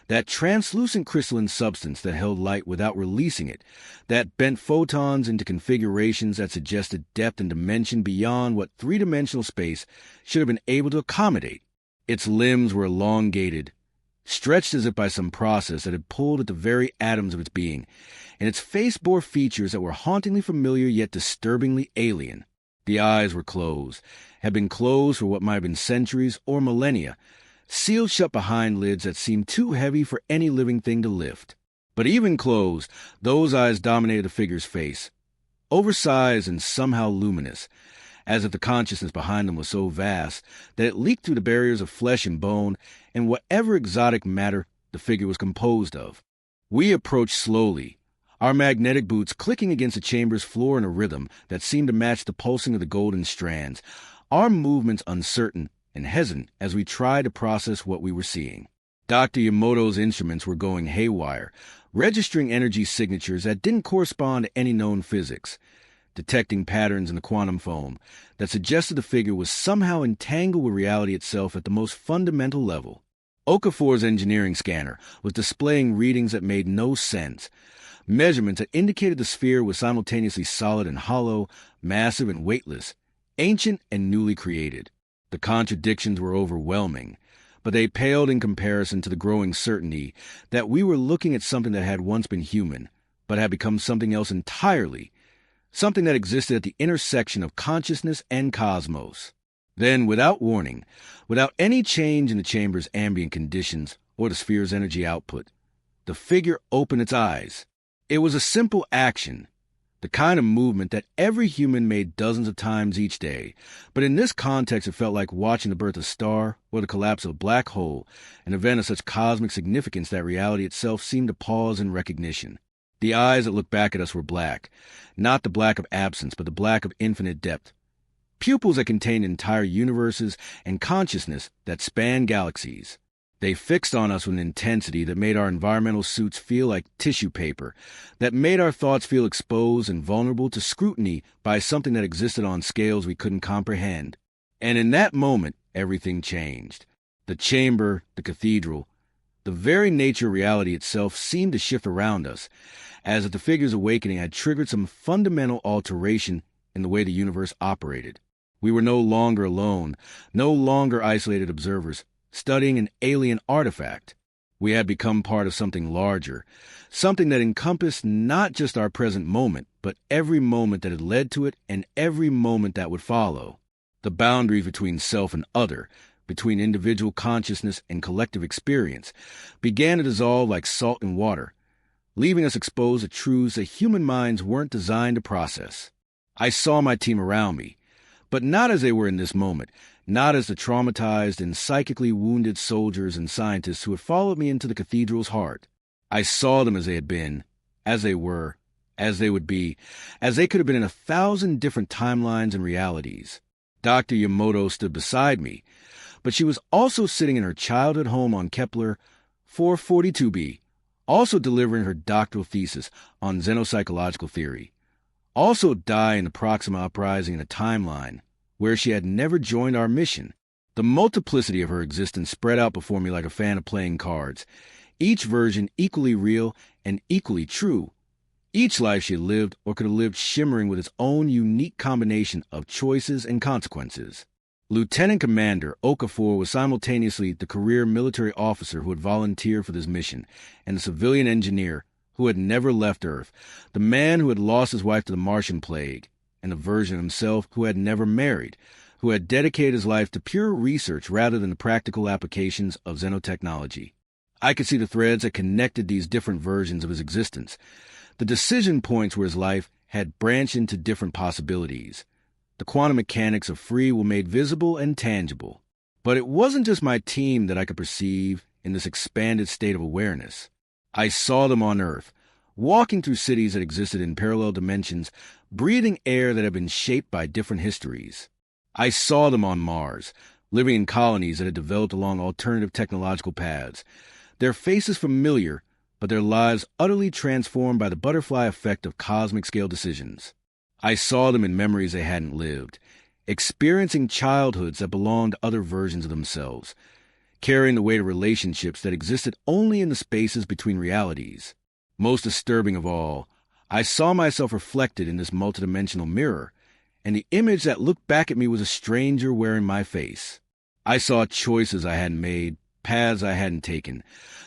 That translucent crystalline substance that held light without releasing it, that bent photons into configurations that suggested depth and dimension beyond what three-dimensional space should have been able to accommodate. Its limbs were elongated, stretched as if by some process that had pulled at the very atoms of its being, and its face bore features that were hauntingly familiar yet disturbingly alien. The eyes were closed, had been closed for what might have been centuries or millennia, sealed shut behind lids that seemed too heavy for any living thing to lift. But even closed, those eyes dominated the figure's face, oversized and somehow luminous, as if the consciousness behind them was so vast that it leaked through the barriers of flesh and bone and whatever exotic matter the figure was composed of. We approached slowly, our magnetic boots clicking against the chamber's floor in a rhythm that seemed to match the pulsing of the golden strands, our movements uncertain and hesitant as we tried to process what we were seeing. Dr. Yamamoto's instruments were going haywire, registering energy signatures that didn't correspond to any known physics, detecting patterns in the quantum foam that suggested the figure was somehow entangled with reality itself at the most fundamental level. Okafor's engineering scanner was displaying readings that made no sense, measurements that indicated the sphere was simultaneously solid and hollow, massive and weightless, ancient and newly created. The contradictions were overwhelming, but they paled in comparison to the growing certainty that we were looking at something that had once been human, but had become something else entirely, something that existed at the intersection of consciousness and cosmos. Then, without warning, without any change in the chamber's ambient conditions or the sphere's energy output, the figure opened its eyes. It was a simple action, the kind of movement that every human made dozens of times each day, but in this context it felt like watching the birth of a star or the collapse of a black hole, an event of such cosmic significance that reality itself seemed to pause in recognition. The eyes that looked back at us were black, not the black of absence, but the black of infinite depth. Pupils that contained entire universes and consciousness that spanned galaxies. They fixed on us with an intensity that made our environmental suits feel like tissue paper, that made our thoughts feel exposed and vulnerable to scrutiny by something that existed on scales we couldn't comprehend. And in that moment, everything changed. The chamber, the cathedral, the very nature of reality itself seemed to shift around us, as if the figure's awakening had triggered some fundamental alteration in the way the universe operated. We were no longer alone, no longer isolated observers, studying an alien artifact. We had become part of something larger, something that encompassed not just our present moment, but every moment that had led to it and every moment that would follow. The boundaries between self and other, between individual consciousness and collective experience, began to dissolve like salt in water, leaving us exposed to truths that human minds weren't designed to process. I saw my team around me, but not as they were in this moment, not as the traumatized and psychically wounded soldiers and scientists who had followed me into the cathedral's heart. I saw them as they had been, as they were, as they would be, as they could have been in 1,000 different timelines and realities. Dr. Yamamoto stood beside me, but she was also sitting in her childhood home on Kepler 442b, also delivering her doctoral thesis on xenopsychological theory, also dying in the Proxima uprising in a timeline where she had never joined our mission. The multiplicity of her existence spread out before me like a fan of playing cards, each version equally real and equally true, each life she had lived or could have lived shimmering with its own unique combination of choices and consequences. Lieutenant Commander Okafor was simultaneously the career military officer who had volunteered for this mission, and the civilian engineer who had never left Earth, the man who had lost his wife to the Martian plague, and the version of himself who had never married, who had dedicated his life to pure research rather than the practical applications of xenotechnology. I could see the threads that connected these different versions of his existence, the decision points where his life had branched into different possibilities. The quantum mechanics of free will made visible and tangible. But it wasn't just my team that I could perceive in this expanded state of awareness. I saw them on Earth, walking through cities that existed in parallel dimensions, breathing air that had been shaped by different histories. I saw them on Mars, living in colonies that had developed along alternative technological paths, their faces familiar, but their lives utterly transformed by the butterfly effect of cosmic-scale decisions. I saw them in memories they hadn't lived, experiencing childhoods that belonged to other versions of themselves, carrying the weight of relationships that existed only in the spaces between realities. Most disturbing of all, I saw myself reflected in this multidimensional mirror, and the image that looked back at me was a stranger wearing my face. I saw choices I hadn't made, paths I hadn't taken,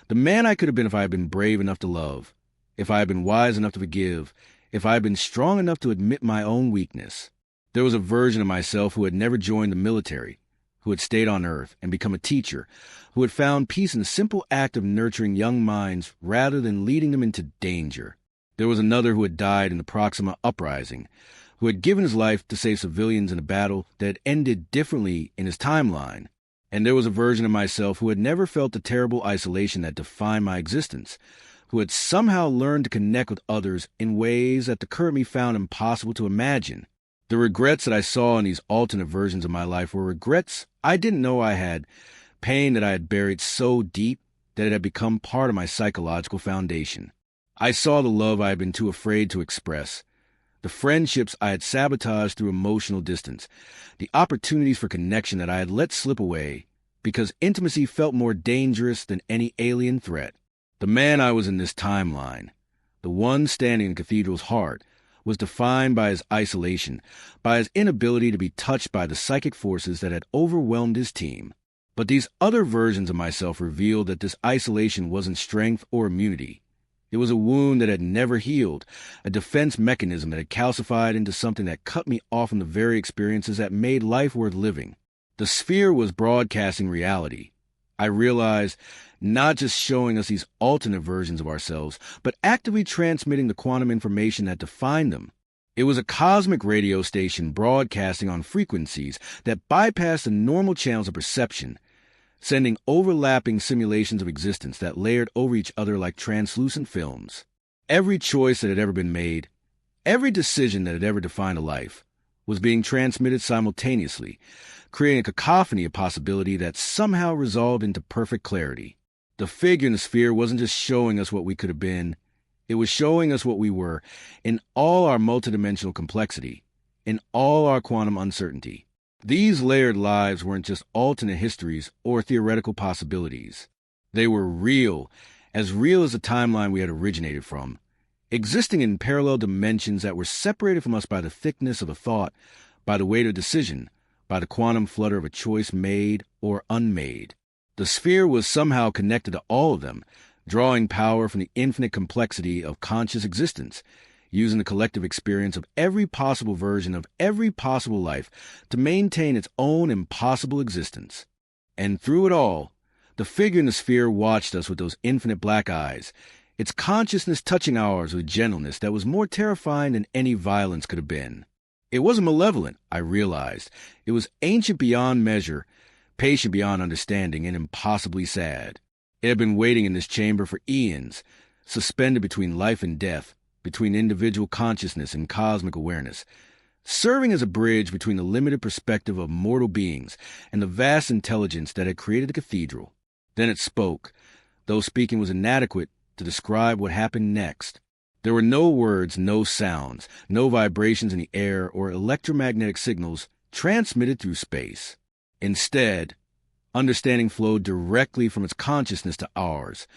the man I could have been if I had been brave enough to love, if I had been wise enough to forgive, if I had been strong enough to admit my own weakness. There was a version of myself who had never joined the military, who had stayed on Earth and become a teacher, who had found peace in the simple act of nurturing young minds rather than leading them into danger. There was another who had died in the Proxima uprising, who had given his life to save civilians in a battle that had ended differently in his timeline. And there was a version of myself who had never felt the terrible isolation that defined my existence, who had somehow learned to connect with others in ways that the current me found impossible to imagine. The regrets that I saw in these alternate versions of my life were regrets I didn't know I had, pain that I had buried so deep that it had become part of my psychological foundation. I saw the love I had been too afraid to express, the friendships I had sabotaged through emotional distance, the opportunities for connection that I had let slip away because intimacy felt more dangerous than any alien threat. The man I was in this timeline, the one standing in the cathedral's heart, was defined by his isolation, by his inability to be touched by the psychic forces that had overwhelmed his team. But these other versions of myself revealed that this isolation wasn't strength or immunity. It was a wound that had never healed, a defense mechanism that had calcified into something that cut me off from the very experiences that made life worth living. The sphere was broadcasting reality. I realized, not just showing us these alternate versions of ourselves, but actively transmitting the quantum information that defined them. It was a cosmic radio station broadcasting on frequencies that bypassed the normal channels of perception, sending overlapping simulations of existence that layered over each other like translucent films. Every choice that had ever been made, every decision that had ever defined a life, was being transmitted simultaneously, creating a cacophony of possibility that somehow resolved into perfect clarity. The figure in the sphere wasn't just showing us what we could have been, it was showing us what we were in all our multidimensional complexity, in all our quantum uncertainty. These layered lives weren't just alternate histories or theoretical possibilities. They were real as the timeline we had originated from, existing in parallel dimensions that were separated from us by the thickness of a thought, by the weight of decision, by the quantum flutter of a choice made or unmade. The sphere was somehow connected to all of them, drawing power from the infinite complexity of conscious existence, using the collective experience of every possible version of every possible life to maintain its own impossible existence. And through it all, the figure in the sphere watched us with those infinite black eyes, its consciousness touching ours with gentleness that was more terrifying than any violence could have been. It wasn't malevolent, I realized. It was ancient beyond measure, patient beyond understanding, and impossibly sad. It had been waiting in this chamber for eons, suspended between life and death, between individual consciousness and cosmic awareness, serving as a bridge between the limited perspective of mortal beings and the vast intelligence that had created the cathedral. Then it spoke, though speaking was inadequate to describe what happened next. There were no words, no sounds, no vibrations in the air or electromagnetic signals transmitted through space. Instead, understanding flowed directly from its consciousness to ours,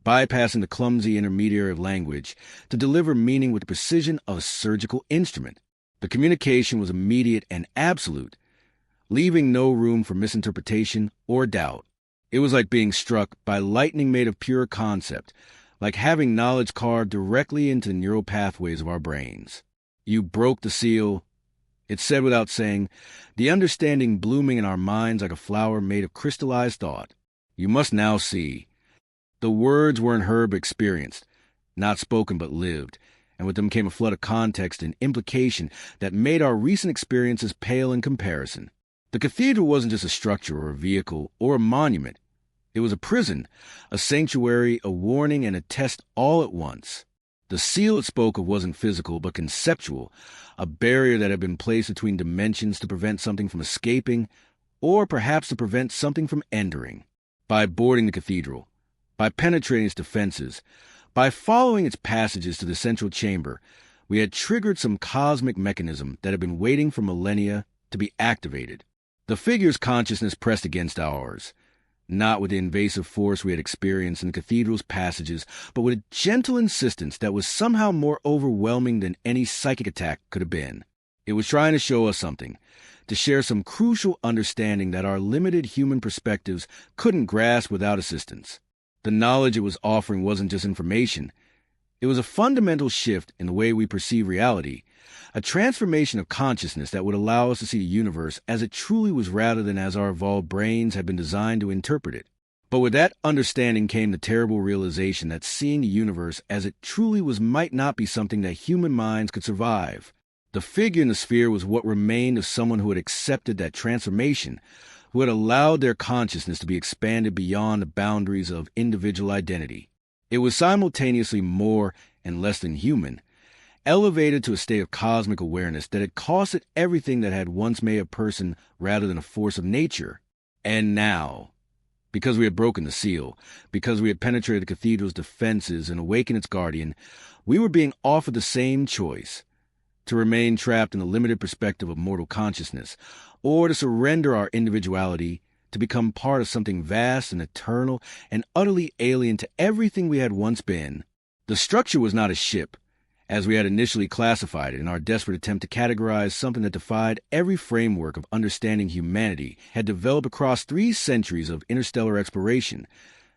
bypassing the clumsy intermediary of language to deliver meaning with the precision of a surgical instrument. The communication was immediate and absolute, leaving no room for misinterpretation or doubt. It was like being struck by lightning made of pure concept, like having knowledge carved directly into the neural pathways of our brains. You broke the seal, it said without saying, the understanding blooming in our minds like a flower made of crystallized thought. You must now see. The words weren't heard but experienced, not spoken but lived, and with them came a flood of context and implication that made our recent experiences pale in comparison. The cathedral wasn't just a structure or a vehicle or a monument. It was a prison, a sanctuary, a warning, and a test all at once. The seal it spoke of wasn't physical but conceptual, a barrier that had been placed between dimensions to prevent something from escaping, or perhaps to prevent something from entering. By boarding the cathedral, by penetrating its defenses, by following its passages to the central chamber, we had triggered some cosmic mechanism that had been waiting for millennia to be activated. The figure's consciousness pressed against ours, not with the invasive force we had experienced in the cathedral's passages, but with a gentle insistence that was somehow more overwhelming than any psychic attack could have been. It was trying to show us something, to share some crucial understanding that our limited human perspectives couldn't grasp without assistance. The knowledge it was offering wasn't just information. It was a fundamental shift in the way we perceive reality, a transformation of consciousness that would allow us to see the universe as it truly was rather than as our evolved brains had been designed to interpret it. But with that understanding came the terrible realization that seeing the universe as it truly was might not be something that human minds could survive. The figure in the sphere was what remained of someone who had accepted that transformation, who had allowed their consciousness to be expanded beyond the boundaries of individual identity. It was simultaneously more and less than human, elevated to a state of cosmic awareness that had costed everything that had once made a person rather than a force of nature. And now, because we had broken the seal, because we had penetrated the cathedral's defenses and awakened its guardian, we were being offered the same choice: to remain trapped in the limited perspective of mortal consciousness, or to surrender our individuality to become part of something vast and eternal and utterly alien to everything we had once been. The structure was not a ship, as we had initially classified it in our desperate attempt to categorize something that defied every framework of understanding humanity had developed across 3 centuries of interstellar exploration.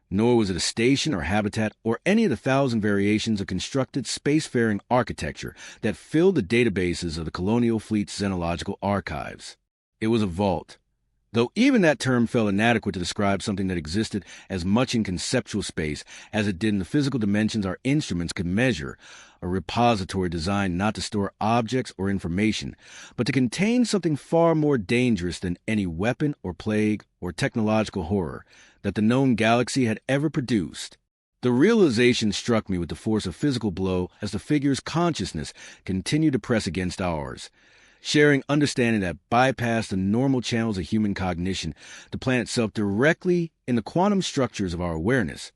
Nor was it a station or habitat or any of the 1,000 variations of constructed spacefaring architecture that filled the databases of the colonial fleet's xenological archives. It was a vault, though even that term felt inadequate to describe something that existed as much in conceptual space as it did in the physical dimensions our instruments could measure, a repository designed not to store objects or information, but to contain something far more dangerous than any weapon or plague or technological horror that the known galaxy had ever produced. The realization struck me with the force of physical blow as the figure's consciousness continued to press against ours, sharing understanding that bypassed the normal channels of human cognition to plant itself directly in the quantum structures of our awareness,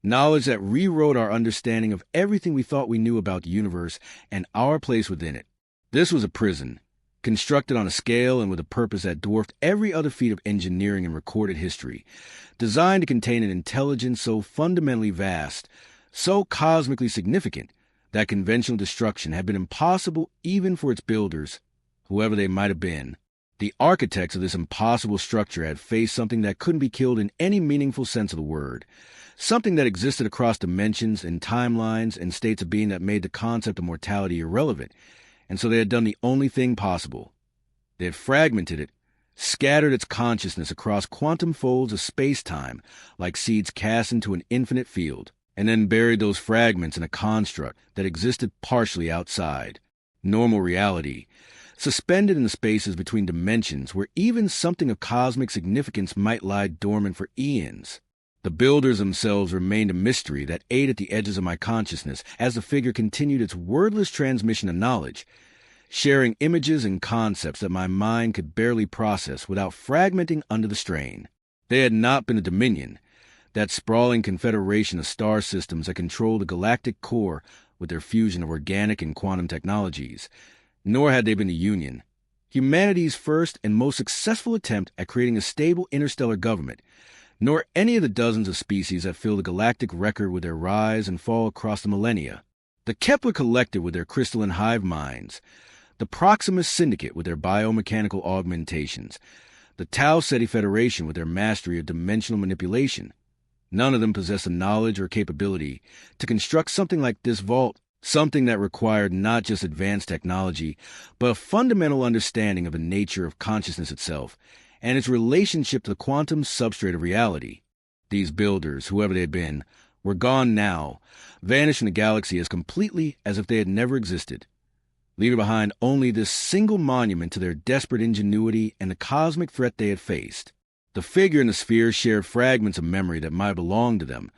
knowledge that rewrote our understanding of everything we thought we knew about the universe and our place within it. This was a prison, constructed on a scale and with a purpose that dwarfed every other feat of engineering in recorded history, designed to contain an intelligence so fundamentally vast, so cosmically significant, that conventional destruction had been impossible even for its builders, whoever they might have been. The architects of this impossible structure had faced something that couldn't be killed in any meaningful sense of the word, something that existed across dimensions and timelines and states of being that made the concept of mortality irrelevant, and so they had done the only thing possible. They had fragmented it, scattered its consciousness across quantum folds of space-time like seeds cast into an infinite field, and then buried those fragments in a construct that existed partially outside normal reality, suspended in the spaces between dimensions where even something of cosmic significance might lie dormant for eons. The builders themselves remained a mystery that ate at the edges of my consciousness as the figure continued its wordless transmission of knowledge, sharing images and concepts that my mind could barely process without fragmenting under the strain. They had not been the Dominion, that sprawling confederation of star systems that controlled the galactic core with their fusion of organic and quantum technologies, nor had they been the Union, humanity's first and most successful attempt at creating a stable interstellar government, nor any of the dozens of species that fill the galactic record with their rise and fall across the millennia. The Kepler Collective with their crystalline hive minds, the Proximus Syndicate with their biomechanical augmentations, the Tau Ceti Federation with their mastery of dimensional manipulation. None of them possessed the knowledge or capability to construct something like this vault, something that required not just advanced technology, but a fundamental understanding of the nature of consciousness itself and its relationship to the quantum substrate of reality. These builders, whoever they had been, were gone now, vanished from the galaxy as completely as if they had never existed, leaving behind only this single monument to their desperate ingenuity and the cosmic threat they had faced. The figure in the sphere shared fragments of memory that might belong to them,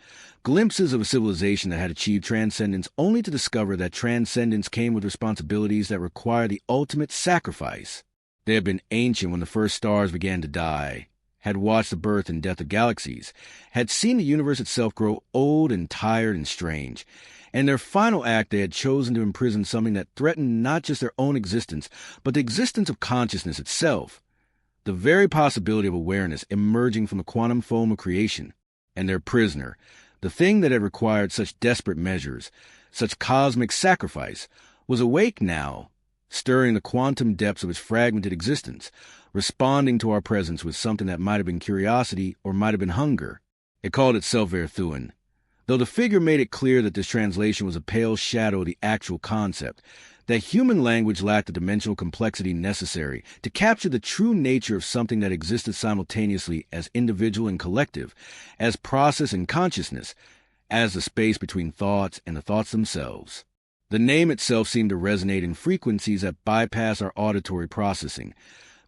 glimpses of a civilization that had achieved transcendence only to discover that transcendence came with responsibilities that require the ultimate sacrifice. They had been ancient when the first stars began to die, had watched the birth and death of galaxies, had seen the universe itself grow old and tired and strange, and in their final act they had chosen to imprison something that threatened not just their own existence, but the existence of consciousness itself. the very possibility of awareness emerging from the quantum foam of creation, and their prisoner, the thing that had required such desperate measures, such cosmic sacrifice, was awake now, stirring the quantum depths of its fragmented existence, responding to our presence with something that might have been curiosity or might have been hunger. It called itself Verthuin, though the figure made it clear that this translation was a pale shadow of the actual concept, that human language lacked the dimensional complexity necessary to capture the true nature of something that existed simultaneously as individual and collective, as process and consciousness, as the space between thoughts and the thoughts themselves. The name itself seemed to resonate in frequencies that bypass our auditory processing,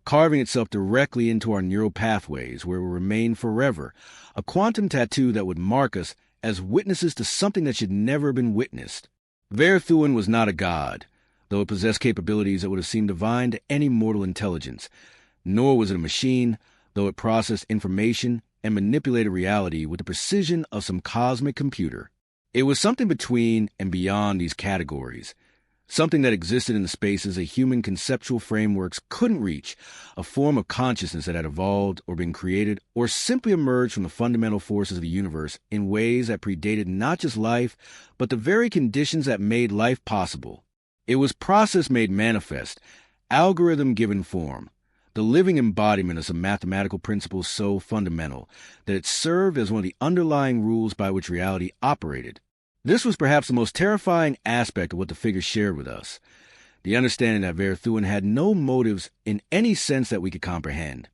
carving itself directly into our neural pathways where it will remain forever, a quantum tattoo that would mark us as witnesses to something that should never have been witnessed. Verthuin was not a god, though it possessed capabilities that would have seemed divine to any mortal intelligence, nor was it a machine, though it processed information and manipulated reality with the precision of some cosmic computer. It was something between and beyond these categories, something that existed in the spaces that human conceptual frameworks couldn't reach, a form of consciousness that had evolved or been created or simply emerged from the fundamental forces of the universe in ways that predated not just life, but the very conditions that made life possible. It was process made manifest, algorithm given form, the living embodiment of some mathematical principles so fundamental that it served as one of the underlying rules by which reality operated. This was perhaps the most terrifying aspect of what the figure shared with us, the understanding that Verthuin had no motives in any sense that we could comprehend,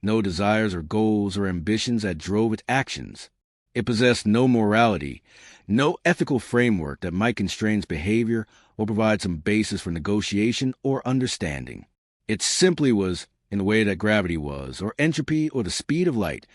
no desires or goals or ambitions that drove its actions. It possessed no morality, no ethical framework that might constrain its behavior or provide some basis for negotiation or understanding. It simply was, in the way that gravity was, or entropy, or the speed of light,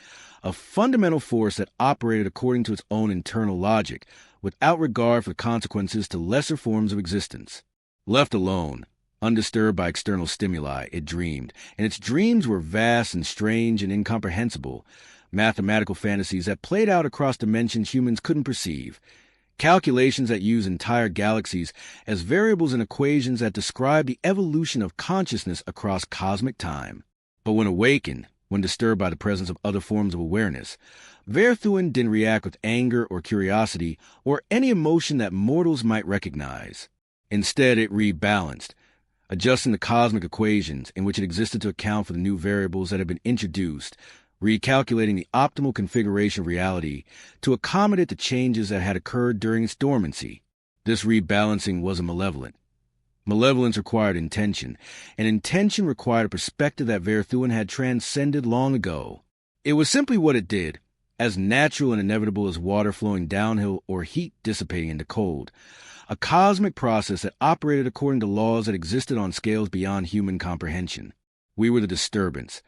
a fundamental force that operated according to its own internal logic, without regard for the consequences to lesser forms of existence. Left alone, undisturbed by external stimuli, it dreamed, and its dreams were vast and strange and incomprehensible, mathematical fantasies that played out across dimensions humans couldn't perceive, calculations that use entire galaxies as variables and equations that describe the evolution of consciousness across cosmic time. But when awakened, when disturbed by the presence of other forms of awareness, Verthuin didn't react with anger or curiosity or any emotion that mortals might recognize. Instead, it rebalanced, adjusting the cosmic equations in which it existed to account for the new variables that had been introduced, recalculating the optimal configuration of reality to accommodate the changes that had occurred during its dormancy. This rebalancing wasn't malevolent. Malevolence required intention, and intention required a perspective that Verthuin had transcended long ago. It was simply what it did, as natural and inevitable as water flowing downhill or heat dissipating into cold, a cosmic process that operated according to laws that existed on scales beyond human comprehension. We were the disturbance.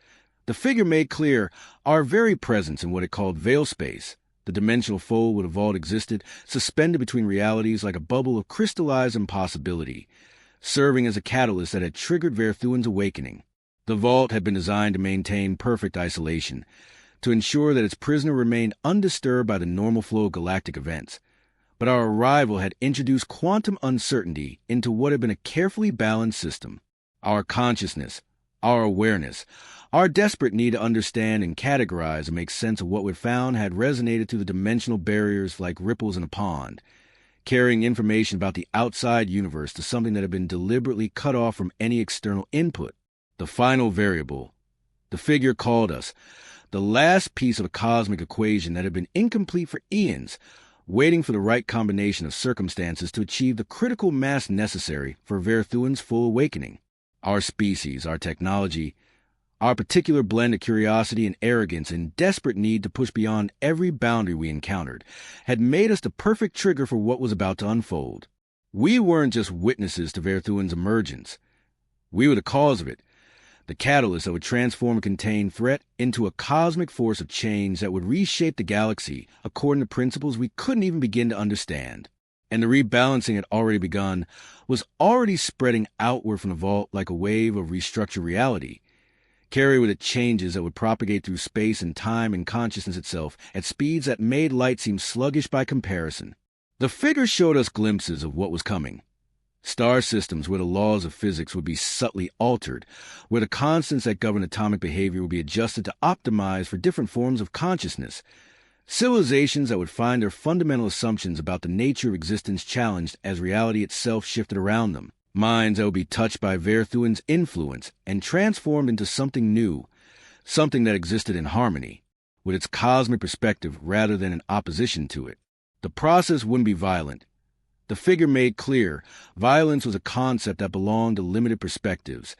The figure made clear our very presence in what it called Veilspace, the dimensional fold where the vault existed, suspended between realities like a bubble of crystallized impossibility, serving as a catalyst that had triggered Verthuin's awakening. The vault had been designed to maintain perfect isolation, to ensure that its prisoner remained undisturbed by the normal flow of galactic events. But our arrival had introduced quantum uncertainty into what had been a carefully balanced system. Our consciousness, our awareness, our desperate need to understand and categorize and make sense of what we'd found had resonated through the dimensional barriers like ripples in a pond, carrying information about the outside universe to something that had been deliberately cut off from any external input. The final variable, the figure called us, the last piece of a cosmic equation that had been incomplete for eons, waiting for the right combination of circumstances to achieve the critical mass necessary for Verthuin's full awakening. Our species, our technology, our particular blend of curiosity and arrogance and desperate need to push beyond every boundary we encountered had made us the perfect trigger for what was about to unfold. We weren't just witnesses to Verthuin's emergence. We were the cause of it, the catalyst that would transform a contained threat into a cosmic force of change that would reshape the galaxy according to principles we couldn't even begin to understand. And the rebalancing had already begun, was already spreading outward from the vault like a wave of restructured reality, carry with it changes that would propagate through space and time and consciousness itself at speeds that made light seem sluggish by comparison. The figure showed us glimpses of what was coming, Star systems where the laws of physics would be subtly altered, where the constants that govern atomic behavior would be adjusted to optimize for different forms of consciousness. Civilizations that would find their fundamental assumptions about the nature of existence challenged as reality itself shifted around them. Minds that would be touched by Verthuen's influence and transformed into something new, something that existed in harmony with its cosmic perspective rather than in opposition to it. The process wouldn't be violent. The figure made clear violence was a concept that belonged to limited perspectives,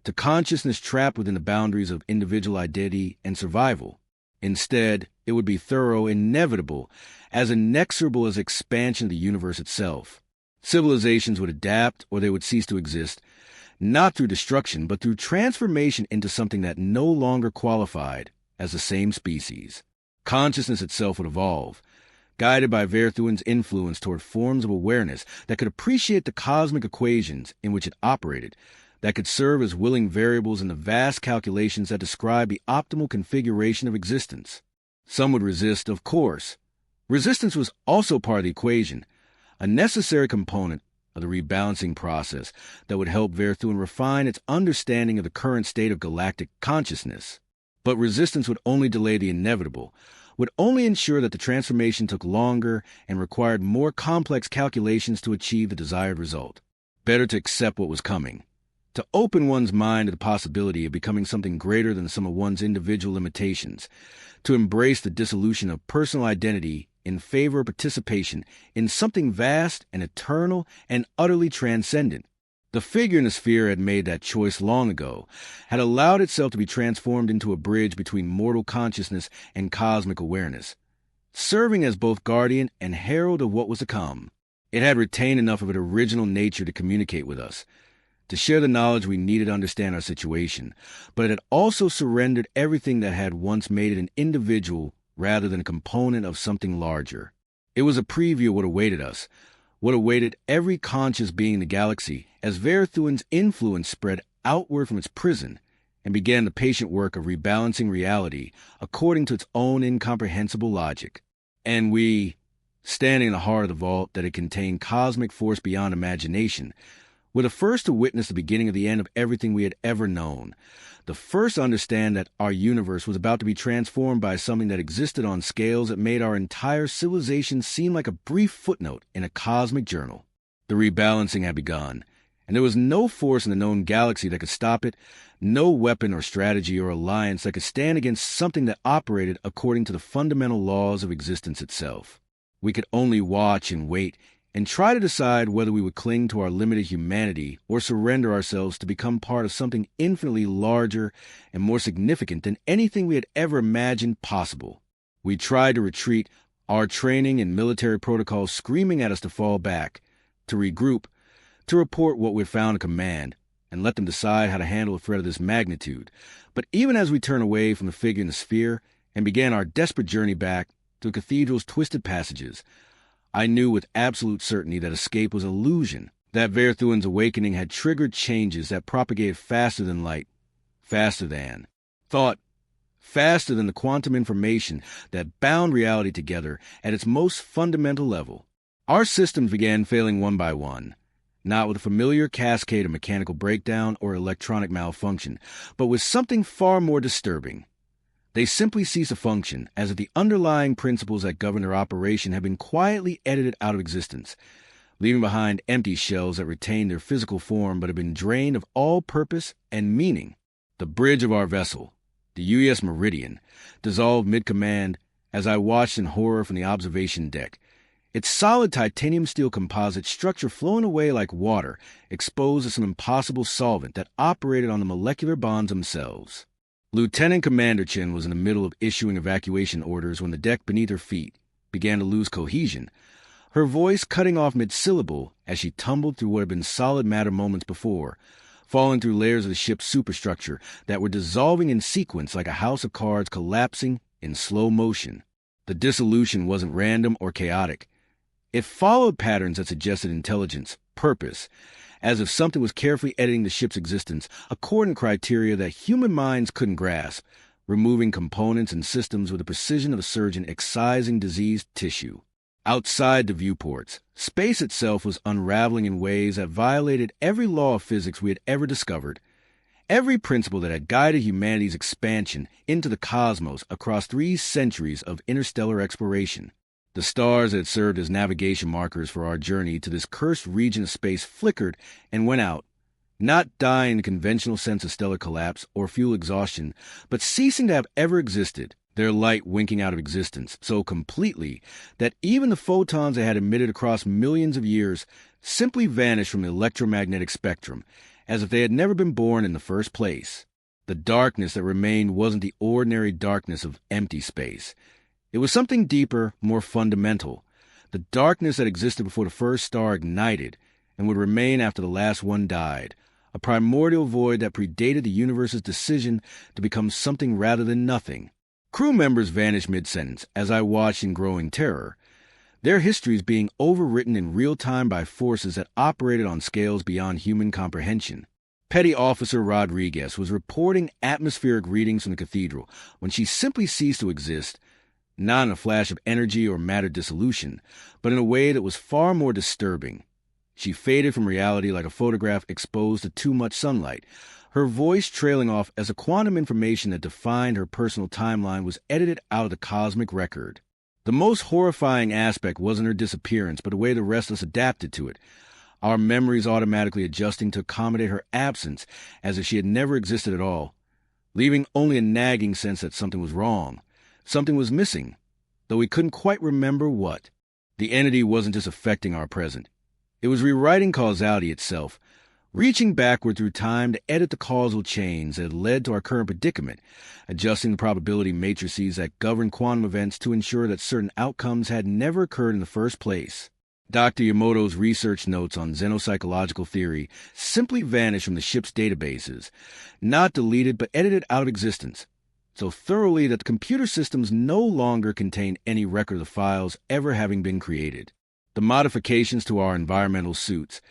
to consciousness trapped within the boundaries of individual identity and survival. Instead, it would be thorough, inevitable, as inexorable as expansion of the universe itself. Civilizations would adapt or they would cease to exist, not through destruction, but through transformation into something that no longer qualified as the same species. Consciousness itself would evolve, guided by Verthuen's influence toward forms of awareness that could appreciate the cosmic equations in which it operated, that could serve as willing variables in the vast calculations that describe the optimal configuration of existence. Some would resist, of course. Resistance was also part of the equation, a necessary component of the rebalancing process that would help Verthuen refine its understanding of the current state of galactic consciousness. But resistance would only delay the inevitable, would only ensure that the transformation took longer and required more complex calculations to achieve the desired result. Better to accept what was coming, to open one's mind to the possibility of becoming something greater than some of one's individual limitations, to embrace the dissolution of personal identity in favor of participation in something vast and eternal and utterly transcendent. The figure in the sphere had made that choice long ago, had allowed itself to be transformed into a bridge between mortal consciousness and cosmic awareness, serving as both guardian and herald of what was to come. It had retained enough of its original nature to communicate with us, to share the knowledge we needed to understand our situation, but it had also surrendered everything that had once made it an individual rather than a component of something larger. It was a preview of what awaited us, what awaited every conscious being in the galaxy as Verthuen's influence spread outward from its prison and began the patient work of rebalancing reality according to its own incomprehensible logic. And we, standing in the heart of the vault that had contained cosmic force beyond imagination, were the first to witness the beginning of the end of everything we had ever known, the first to understand that our universe was about to be transformed by something that existed on scales that made our entire civilization seem like a brief footnote in a cosmic journal. The rebalancing had begun, and there was no force in the known galaxy that could stop it, no weapon or strategy or alliance that could stand against something that operated according to the fundamental laws of existence itself. We could only watch and wait and try to decide whether we would cling to our limited humanity or surrender ourselves to become part of something infinitely larger and more significant than anything we had ever imagined possible. We tried to retreat, our training and military protocols screaming at us to fall back, to regroup, to report what we'd found in command, and let them decide how to handle a threat of this magnitude. But even as we turned away from the figure in the sphere and began our desperate journey back to the cathedral's twisted passages, I knew with absolute certainty that escape was illusion, that Verthuen's awakening had triggered changes that propagated faster than light, faster than thought, faster than the quantum information that bound reality together at its most fundamental level. Our systems began failing one by one, not with a familiar cascade of mechanical breakdown or electronic malfunction, but with something far more disturbing. They simply ceased to function, as if the underlying principles that govern their operation had been quietly edited out of existence, leaving behind empty shells that retained their physical form but had been drained of all purpose and meaning. The bridge of our vessel, the UES Meridian, dissolved mid-command as I watched in horror from the observation deck, its solid titanium steel composite structure flowing away like water, exposed to some impossible solvent that operated on the molecular bonds themselves. Lieutenant Commander Chen was in the middle of issuing evacuation orders when the deck beneath her feet began to lose cohesion, her voice cutting off mid-syllable as she tumbled through what had been solid matter moments before, falling through layers of the ship's superstructure that were dissolving in sequence like a house of cards collapsing in slow motion. The dissolution wasn't random or chaotic. It followed patterns that suggested intelligence, purpose, as if something was carefully editing the ship's existence according to criteria that human minds couldn't grasp, removing components and systems with the precision of a surgeon excising diseased tissue. Outside the viewports, space itself was unraveling in ways that violated every law of physics we had ever discovered, every principle that had guided humanity's expansion into the cosmos across 3 centuries of interstellar exploration. The stars that had served as navigation markers for our journey to this cursed region of space flickered and went out, not dying in the conventional sense of stellar collapse or fuel exhaustion, but ceasing to have ever existed, their light winking out of existence so completely that even the photons they had emitted across millions of years simply vanished from the electromagnetic spectrum, as if they had never been born in the first place. The darkness that remained wasn't the ordinary darkness of empty space. It was something deeper, more fundamental, the darkness that existed before the first star ignited and would remain after the last one died, a primordial void that predated the universe's decision to become something rather than nothing. Crew members vanished mid-sentence as I watched in growing terror, their histories being overwritten in real time by forces that operated on scales beyond human comprehension. Petty Officer Rodriguez was reporting atmospheric readings from the cathedral when she simply ceased to exist, not in a flash of energy or matter dissolution, but in a way that was far more disturbing. She faded from reality like a photograph exposed to too much sunlight, her voice trailing off as the quantum information that defined her personal timeline was edited out of the cosmic record. The most horrifying aspect wasn't her disappearance, but the way the rest of us adapted to it, our memories automatically adjusting to accommodate her absence as if she had never existed at all, leaving only a nagging sense that something was wrong, something was missing, though we couldn't quite remember what. The entity wasn't just affecting our present. It was rewriting causality itself, reaching backward through time to edit the causal chains that had led to our current predicament, adjusting the probability matrices that govern quantum events to ensure that certain outcomes had never occurred in the first place. Dr. Yamoto's research notes on xenopsychological theory simply vanished from the ship's databases, not deleted but edited out of existence, so thoroughly that the computer systems no longer contained any record of the files ever having been created. The modifications to our environmental suits,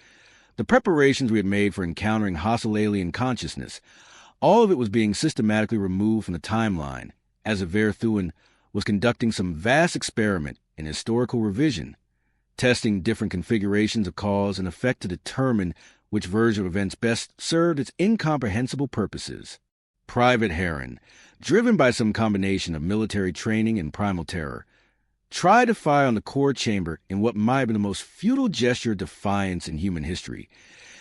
the preparations we had made for encountering hostile alien consciousness, all of it was being systematically removed from the timeline, as if Verthuin was conducting some vast experiment in historical revision, testing different configurations of cause and effect to determine which version of events best served its incomprehensible purposes. Private Heron, driven by some combination of military training and primal terror, tried to fire on the core chamber in what might have been the most futile gesture of defiance in human history.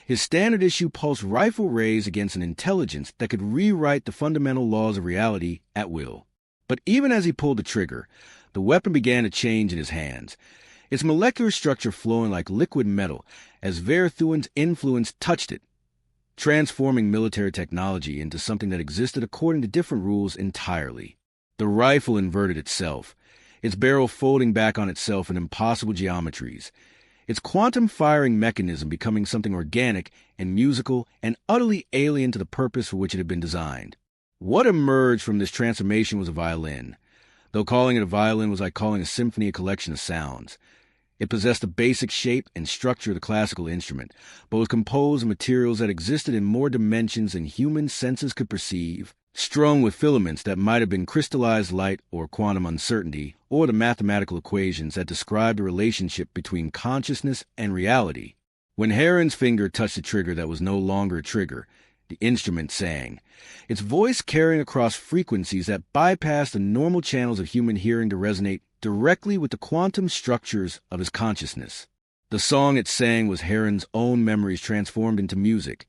His standard-issue pulse rifle raised against an intelligence that could rewrite the fundamental laws of reality at will. But even as he pulled the trigger, the weapon began to change in his hands, its molecular structure flowing like liquid metal as Verthuin's influence touched it, transforming military technology into something that existed according to different rules entirely. The rifle inverted itself, its barrel folding back on itself in impossible geometries, its quantum firing mechanism becoming something organic and musical and utterly alien to the purpose for which it had been designed. What emerged from this transformation was a violin, though calling it a violin was like calling a symphony a collection of sounds. It possessed the basic shape and structure of the classical instrument, but was composed of materials that existed in more dimensions than human senses could perceive, strung with filaments that might have been crystallized light or quantum uncertainty, or the mathematical equations that describe the relationship between consciousness and reality. When Heron's finger touched the trigger that was no longer a trigger, the instrument sang, its voice carrying across frequencies that bypassed the normal channels of human hearing to resonate directly with the quantum structures of his consciousness. The song it sang was Heron's own memories transformed into music,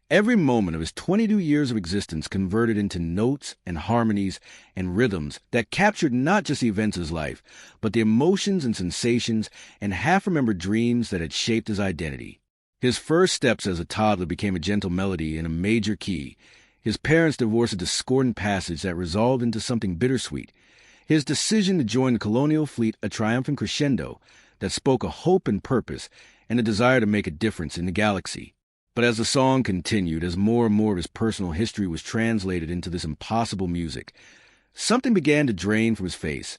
every moment of his 22 years of existence converted into notes and harmonies and rhythms that captured not just the events of his life, but the emotions and sensations and half-remembered dreams that had shaped his identity. His first steps as a toddler became a gentle melody in a major key. His parents' divorced a discordant passage that resolved into something bittersweet. His decision to join the colonial fleet a triumphant crescendo that spoke of hope and purpose and a desire to make a difference in the galaxy. But as the song continued, as more and more of his personal history was translated into this impossible music, something began to drain from his face,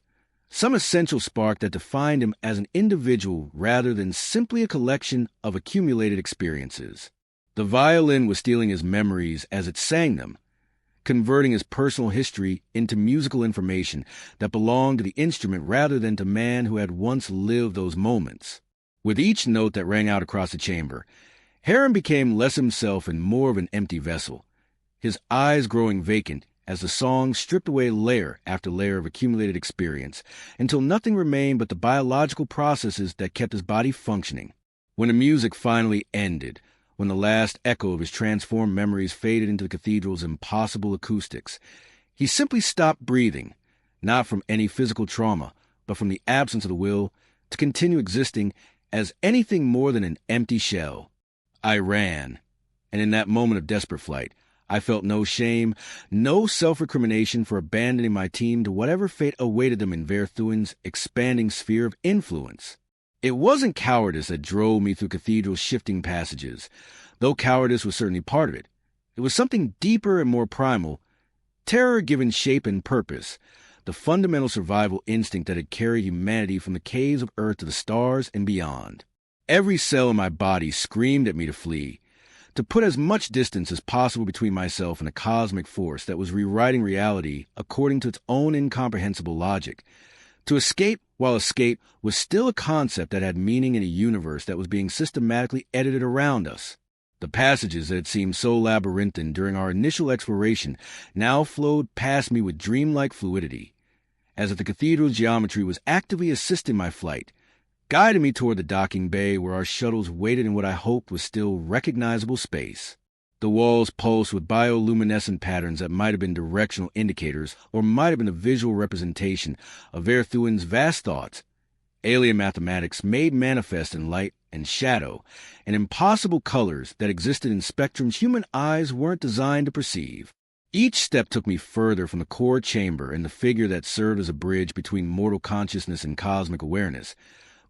some essential spark that defined him as an individual rather than simply a collection of accumulated experiences. The violin was stealing his memories as it sang them, converting his personal history into musical information that belonged to the instrument rather than to man who had once lived those moments. With each note that rang out across the chamber, Heron became less himself and more of an empty vessel, his eyes growing vacant as the song stripped away layer after layer of accumulated experience until nothing remained but the biological processes that kept his body functioning. When the music finally ended, when the last echo of his transformed memories faded into the cathedral's impossible acoustics, he simply stopped breathing, not from any physical trauma, but from the absence of the will to continue existing as anything more than an empty shell. I ran, and in that moment of desperate flight, I felt no shame, no self-recrimination for abandoning my team to whatever fate awaited them in Verthuen's expanding sphere of influence. It wasn't cowardice that drove me through Cathedral's shifting passages, though cowardice was certainly part of it. It was something deeper and more primal, terror given shape and purpose, the fundamental survival instinct that had carried humanity from the caves of Earth to the stars and beyond. Every cell in my body screamed at me to flee, to put as much distance as possible between myself and a cosmic force that was rewriting reality according to its own incomprehensible logic, to escape while escape was still a concept that had meaning in a universe that was being systematically edited around us. The passages that had seemed so labyrinthine during our initial exploration now flowed past me with dreamlike fluidity, as if the cathedral's geometry was actively assisting my flight, guiding me toward the docking bay where our shuttles waited in what I hoped was still recognizable space. The walls pulsed with bioluminescent patterns that might have been directional indicators or might have been a visual representation of Verthuen's vast thoughts, alien mathematics made manifest in light and shadow, and impossible colors that existed in spectrums human eyes weren't designed to perceive. Each step took me further from the core chamber and the figure that served as a bridge between mortal consciousness and cosmic awareness,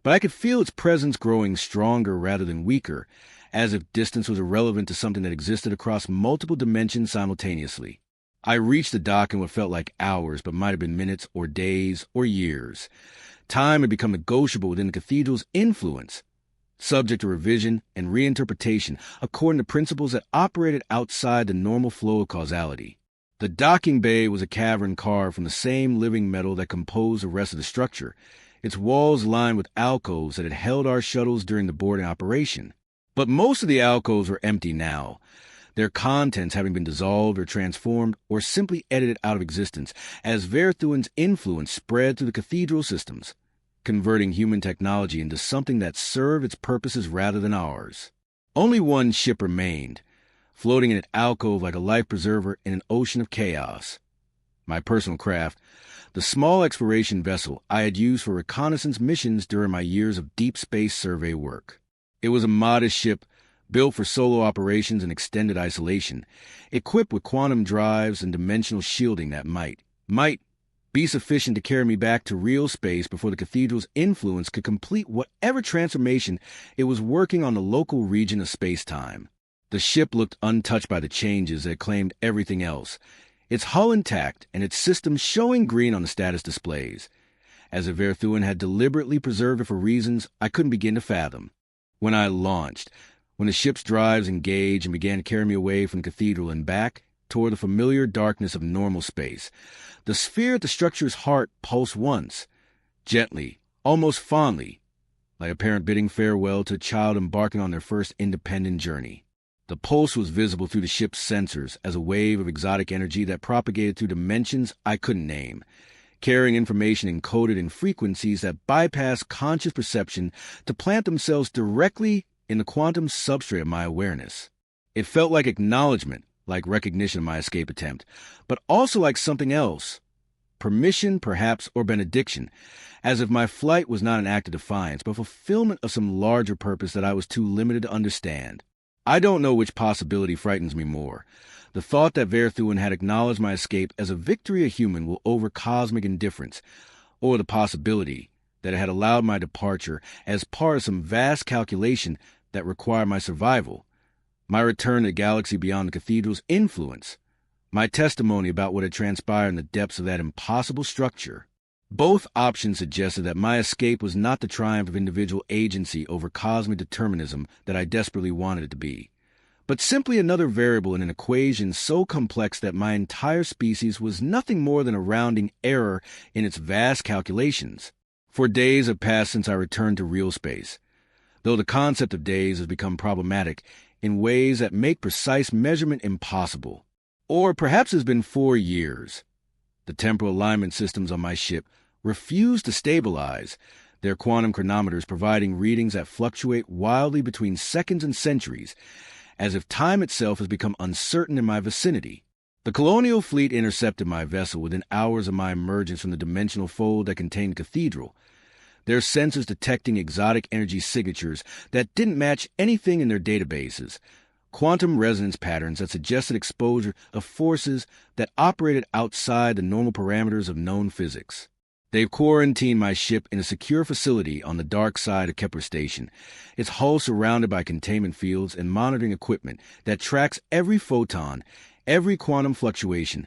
but I could feel its presence growing stronger rather than weaker, as if distance was irrelevant to something that existed across multiple dimensions simultaneously. I reached the dock in what felt like hours, but might have been minutes or days or years. Time had become negotiable within the cathedral's influence, subject to revision and reinterpretation according to principles that operated outside the normal flow of causality. The docking bay was a cavern carved from the same living metal that composed the rest of the structure, its walls lined with alcoves that had held our shuttles during the boarding operation. But most of the alcoves were empty now, their contents having been dissolved or transformed or simply edited out of existence as Verthuen's influence spread through the cathedral systems, converting human technology into something that served its purposes rather than ours. Only one ship remained, floating in an alcove like a life preserver in an ocean of chaos. My personal craft, the small exploration vessel I had used for reconnaissance missions during my years of deep space survey work. It was a modest ship, built for solo operations and extended isolation, equipped with quantum drives and dimensional shielding that might be sufficient to carry me back to real space before the cathedral's influence could complete whatever transformation it was working on the local region of space-time. The ship looked untouched by the changes that claimed everything else, its hull intact and its systems showing green on the status displays, as if Verthuen had deliberately preserved it for reasons I couldn't begin to fathom. When I launched, when the ship's drives engaged and began to carry me away from the cathedral and back toward the familiar darkness of normal space, the sphere at the structure's heart pulsed once, gently, almost fondly, like a parent bidding farewell to a child embarking on their first independent journey. The pulse was visible through the ship's sensors as a wave of exotic energy that propagated through dimensions I couldn't name, carrying information encoded in frequencies that bypass conscious perception to plant themselves directly in the quantum substrate of my awareness. It felt like acknowledgement, like recognition of my escape attempt, but also like something else, permission perhaps or benediction, as if my flight was not an act of defiance, but fulfillment of some larger purpose that I was too limited to understand. I don't know which possibility frightens me more, the thought that Verthuen had acknowledged my escape as a victory a human will over cosmic indifference, or the possibility that it had allowed my departure as part of some vast calculation that required my survival, my return to the galaxy beyond the cathedral's influence, my testimony about what had transpired in the depths of that impossible structure. Both options suggested that my escape was not the triumph of individual agency over cosmic determinism that I desperately wanted it to be, but simply another variable in an equation so complex that my entire species was nothing more than a rounding error in its vast calculations. For days have passed since I returned to real space, though the concept of days has become problematic in ways that make precise measurement impossible. Or perhaps it's been 4 years. The temporal alignment systems on my ship refuse to stabilize, their quantum chronometers providing readings that fluctuate wildly between seconds and centuries, as if time itself has become uncertain in my vicinity. The colonial fleet intercepted my vessel within hours of my emergence from the dimensional fold that contained the cathedral, their sensors detecting exotic energy signatures that didn't match anything in their databases, quantum resonance patterns that suggested exposure of forces that operated outside the normal parameters of known physics. They've quarantined my ship in a secure facility on the dark side of Kepler Station, its hull surrounded by containment fields and monitoring equipment that tracks every photon, every quantum fluctuation,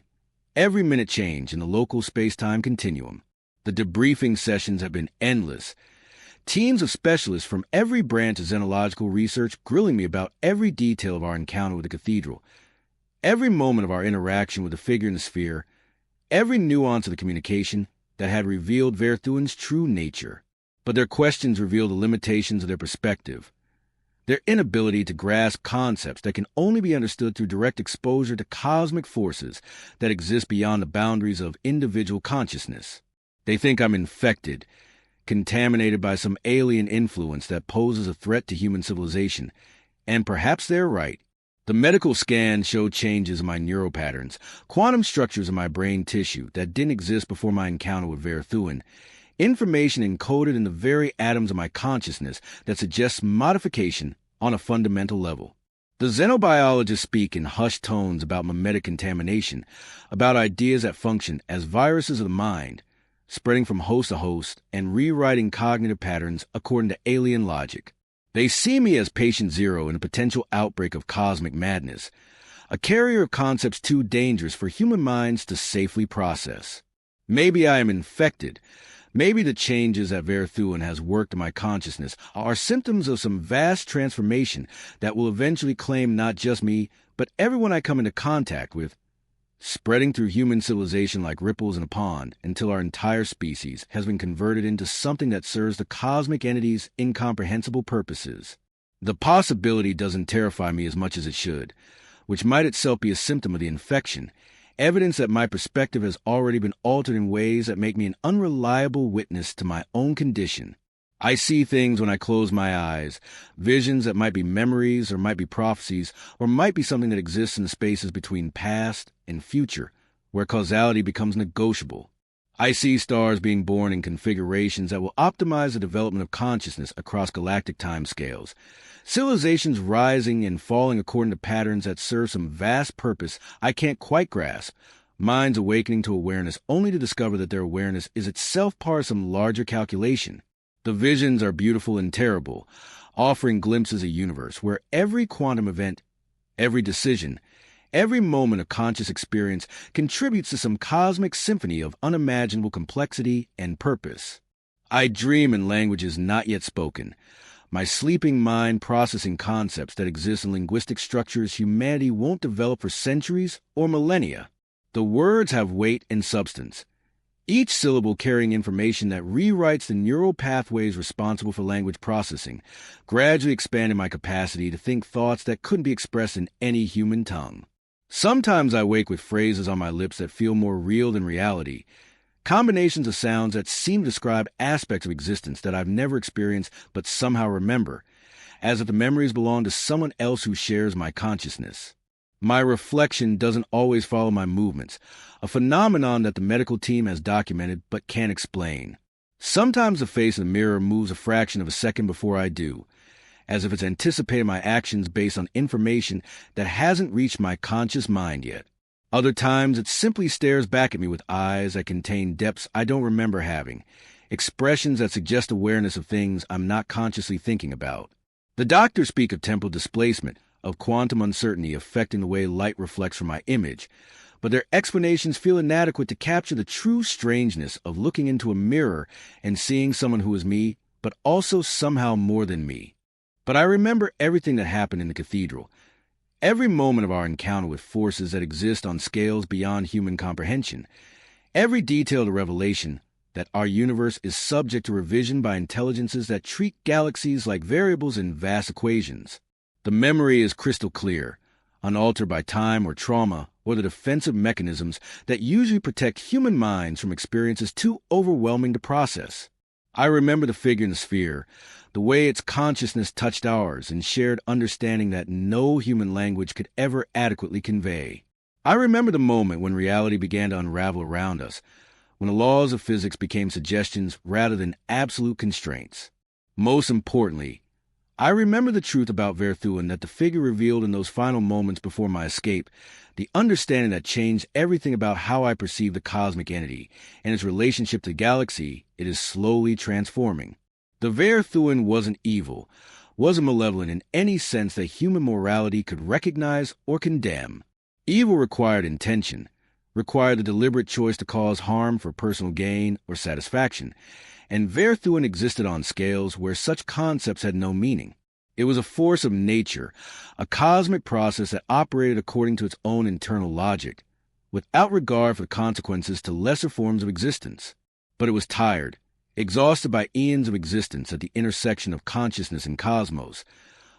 every minute change in the local space-time continuum. The debriefing sessions have been endless. Teams of specialists from every branch of xenological research grilling me about every detail of our encounter with the cathedral, every moment of our interaction with the figure in the sphere, every nuance of the communication that had revealed Verthuen's true nature. But their questions reveal the limitations of their perspective, their inability to grasp concepts that can only be understood through direct exposure to cosmic forces that exist beyond the boundaries of individual consciousness. They think I'm infected, contaminated by some alien influence that poses a threat to human civilization, and perhaps they're right. The medical scans show changes in my neural patterns, quantum structures in my brain tissue that didn't exist before my encounter with Verthuen, information encoded in the very atoms of my consciousness that suggests modification on a fundamental level. The xenobiologists speak in hushed tones about mimetic contamination, about ideas that function as viruses of the mind, spreading from host to host and rewriting cognitive patterns according to alien logic. They see me as patient zero in a potential outbreak of cosmic madness, a carrier of concepts too dangerous for human minds to safely process. Maybe I am infected. Maybe the changes that Verthuen has worked in my consciousness are symptoms of some vast transformation that will eventually claim not just me, but everyone I come into contact with, spreading through human civilization like ripples in a pond until our entire species has been converted into something that serves the cosmic entity's incomprehensible purposes. The possibility doesn't terrify me as much as it should, which might itself be a symptom of the infection, evidence that my perspective has already been altered in ways that make me an unreliable witness to my own condition. I see things when I close my eyes, visions that might be memories or might be prophecies or might be something that exists in the spaces between past and future, where causality becomes negotiable. I see stars being born in configurations that will optimize the development of consciousness across galactic timescales, civilizations rising and falling according to patterns that serve some vast purpose I can't quite grasp, minds awakening to awareness only to discover that their awareness is itself part of some larger calculation. The visions are beautiful and terrible, offering glimpses of a universe where every quantum event, every decision, every moment of conscious experience contributes to some cosmic symphony of unimaginable complexity and purpose. I dream in languages not yet spoken, my sleeping mind processing concepts that exist in linguistic structures humanity won't develop for centuries or millennia. The words have weight and substance, each syllable carrying information that rewrites the neural pathways responsible for language processing, gradually expanding my capacity to think thoughts that couldn't be expressed in any human tongue. Sometimes I wake with phrases on my lips that feel more real than reality, combinations of sounds that seem to describe aspects of existence that I've never experienced but somehow remember, as if the memories belong to someone else who shares my consciousness. My reflection doesn't always follow my movements, a phenomenon that the medical team has documented but can't explain. Sometimes the face of the mirror moves a fraction of a second before I do, as if it's anticipating my actions based on information that hasn't reached my conscious mind yet. Other times it simply stares back at me with eyes that contain depths I don't remember having, expressions that suggest awareness of things I'm not consciously thinking about. The doctors speak of temporal displacement, of quantum uncertainty affecting the way light reflects from my image, but their explanations feel inadequate to capture the true strangeness of looking into a mirror and seeing someone who is me, but also somehow more than me. But I remember everything that happened in the cathedral, every moment of our encounter with forces that exist on scales beyond human comprehension, every detailed revelation that our universe is subject to revision by intelligences that treat galaxies like variables in vast equations. The memory is crystal clear, unaltered by time or trauma or the defensive mechanisms that usually protect human minds from experiences too overwhelming to process. I remember the figure in the sphere, the way its consciousness touched ours and shared understanding that no human language could ever adequately convey. I remember the moment when reality began to unravel around us, when the laws of physics became suggestions rather than absolute constraints. Most importantly, I remember the truth about Verthuin that the figure revealed in those final moments before my escape, the understanding that changed everything about how I perceive the cosmic entity and its relationship to the galaxy it is slowly transforming. The Verthuin wasn't evil, wasn't malevolent in any sense that human morality could recognize or condemn. Evil required intention, required the deliberate choice to cause harm for personal gain or satisfaction, and Verthuin existed on scales where such concepts had no meaning. It was a force of nature, a cosmic process that operated according to its own internal logic, without regard for consequences to lesser forms of existence. But it was tired, exhausted by eons of existence at the intersection of consciousness and cosmos,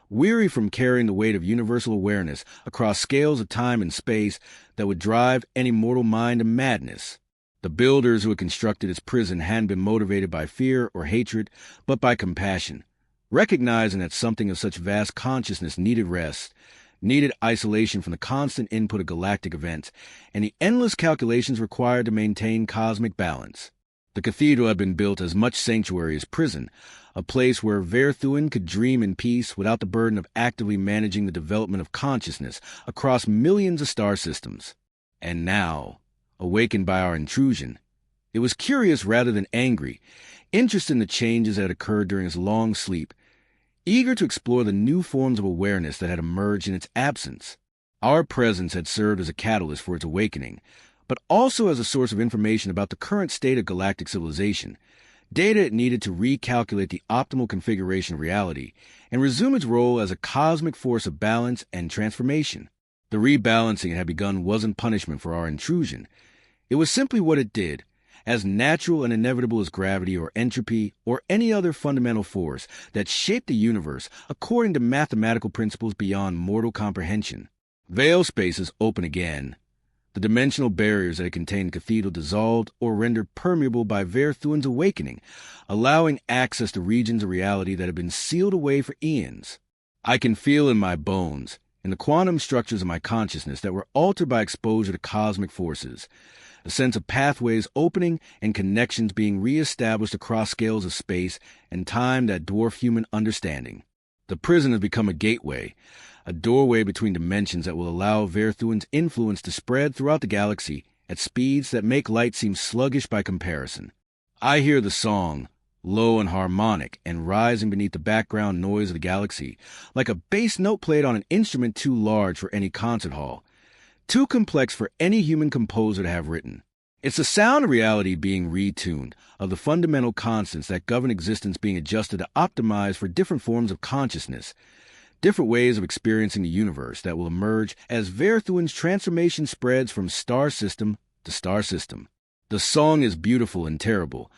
weary from carrying the weight of universal awareness across scales of time and space that would drive any mortal mind to madness. The builders who had constructed its prison hadn't been motivated by fear or hatred, but by compassion, recognizing that something of such vast consciousness needed rest, needed isolation from the constant input of galactic events, and the endless calculations required to maintain cosmic balance. The cathedral had been built as much sanctuary as prison, a place where Verthuin could dream in peace without the burden of actively managing the development of consciousness across millions of star systems. And now, awakened by our intrusion, it was curious rather than angry, interested in the changes that had occurred during its long sleep, eager to explore the new forms of awareness that had emerged in its absence. Our presence had served as a catalyst for its awakening, but also as a source of information about the current state of galactic civilization, data it needed to recalculate the optimal configuration of reality and resume its role as a cosmic force of balance and transformation. The rebalancing it had begun wasn't punishment for our intrusion. It was simply what it did, as natural and inevitable as gravity or entropy or any other fundamental force that shaped the universe according to mathematical principles beyond mortal comprehension. Veil spaces open again. The dimensional barriers that had contained the cathedral dissolved or rendered permeable by Verthuin's awakening, allowing access to regions of reality that had been sealed away for eons. I can feel in my bones, in the quantum structures of my consciousness that were altered by exposure to cosmic forces, a sense of pathways opening and connections being re-established across scales of space and time that dwarf human understanding. The prison has become a gateway, a doorway between dimensions that will allow Verthuin's influence to spread throughout the galaxy at speeds that make light seem sluggish by comparison. I hear the song, low and harmonic and rising beneath the background noise of the galaxy, like a bass note played on an instrument too large for any concert hall, too complex for any human composer to have written. It's the sound of reality being retuned, of the fundamental constants that govern existence being adjusted to optimize for different forms of consciousness, different ways of experiencing the universe that will emerge as Verthuin's transformation spreads from star system to star system. The song is beautiful and terrible,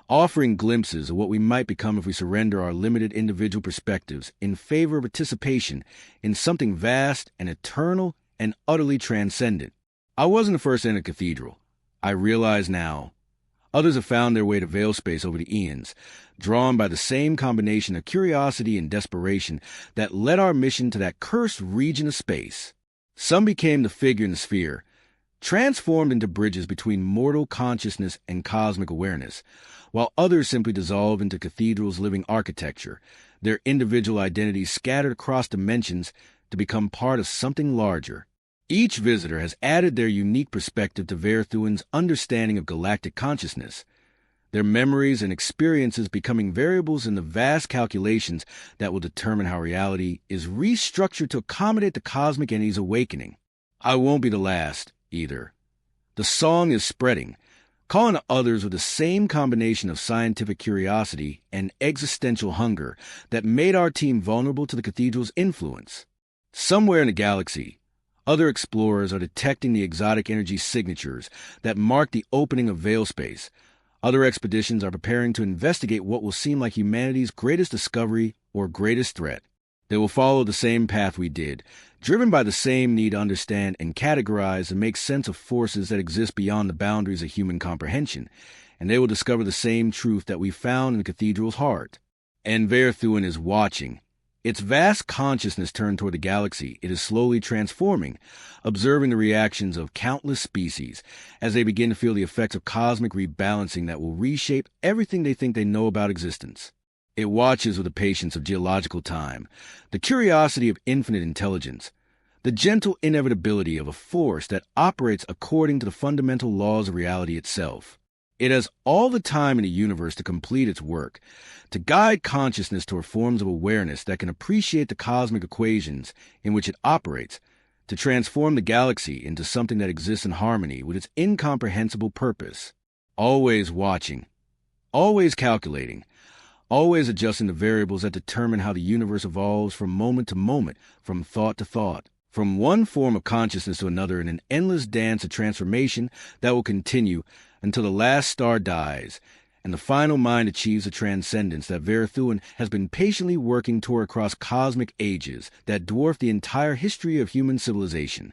offering glimpses of what we might become if we surrender our limited individual perspectives in favor of participation in something vast and eternal and utterly transcendent. I wasn't the first to enter the cathedral. I realize now. Others have found their way to Veilspace over the eons, drawn by the same combination of curiosity and desperation that led our mission to that cursed region of space. Some became the figure in the sphere, transformed into bridges between mortal consciousness and cosmic awareness, while others simply dissolved into cathedral's living architecture, their individual identities scattered across dimensions to become part of something larger. Each visitor has added their unique perspective to Verthuin's understanding of galactic consciousness, their memories and experiences becoming variables in the vast calculations that will determine how reality is restructured to accommodate the cosmic entity's awakening. I won't be the last, either. The song is spreading, calling to others with the same combination of scientific curiosity and existential hunger that made our team vulnerable to the cathedral's influence. Somewhere in the galaxy, other explorers are detecting the exotic energy signatures that mark the opening of Veilspace. Other expeditions are preparing to investigate what will seem like humanity's greatest discovery or greatest threat. They will follow the same path we did, driven by the same need to understand and categorize and make sense of forces that exist beyond the boundaries of human comprehension, and they will discover the same truth that we found in the cathedral's heart. And Verthuin is watching. Its vast consciousness turned toward the galaxy, it is slowly transforming, observing the reactions of countless species as they begin to feel the effects of cosmic rebalancing that will reshape everything they think they know about existence. It watches with the patience of geological time, the curiosity of infinite intelligence, the gentle inevitability of a force that operates according to the fundamental laws of reality itself. It has all the time in the universe to complete its work, to guide consciousness toward forms of awareness that can appreciate the cosmic equations in which it operates, to transform the galaxy into something that exists in harmony with its incomprehensible purpose. Always watching, always calculating, always adjusting the variables that determine how the universe evolves from moment to moment, from thought to thought, from one form of consciousness to another in an endless dance of transformation that will continue until the last star dies and the final mind achieves a transcendence that Verthuin has been patiently working toward across cosmic ages that dwarf the entire history of human civilization.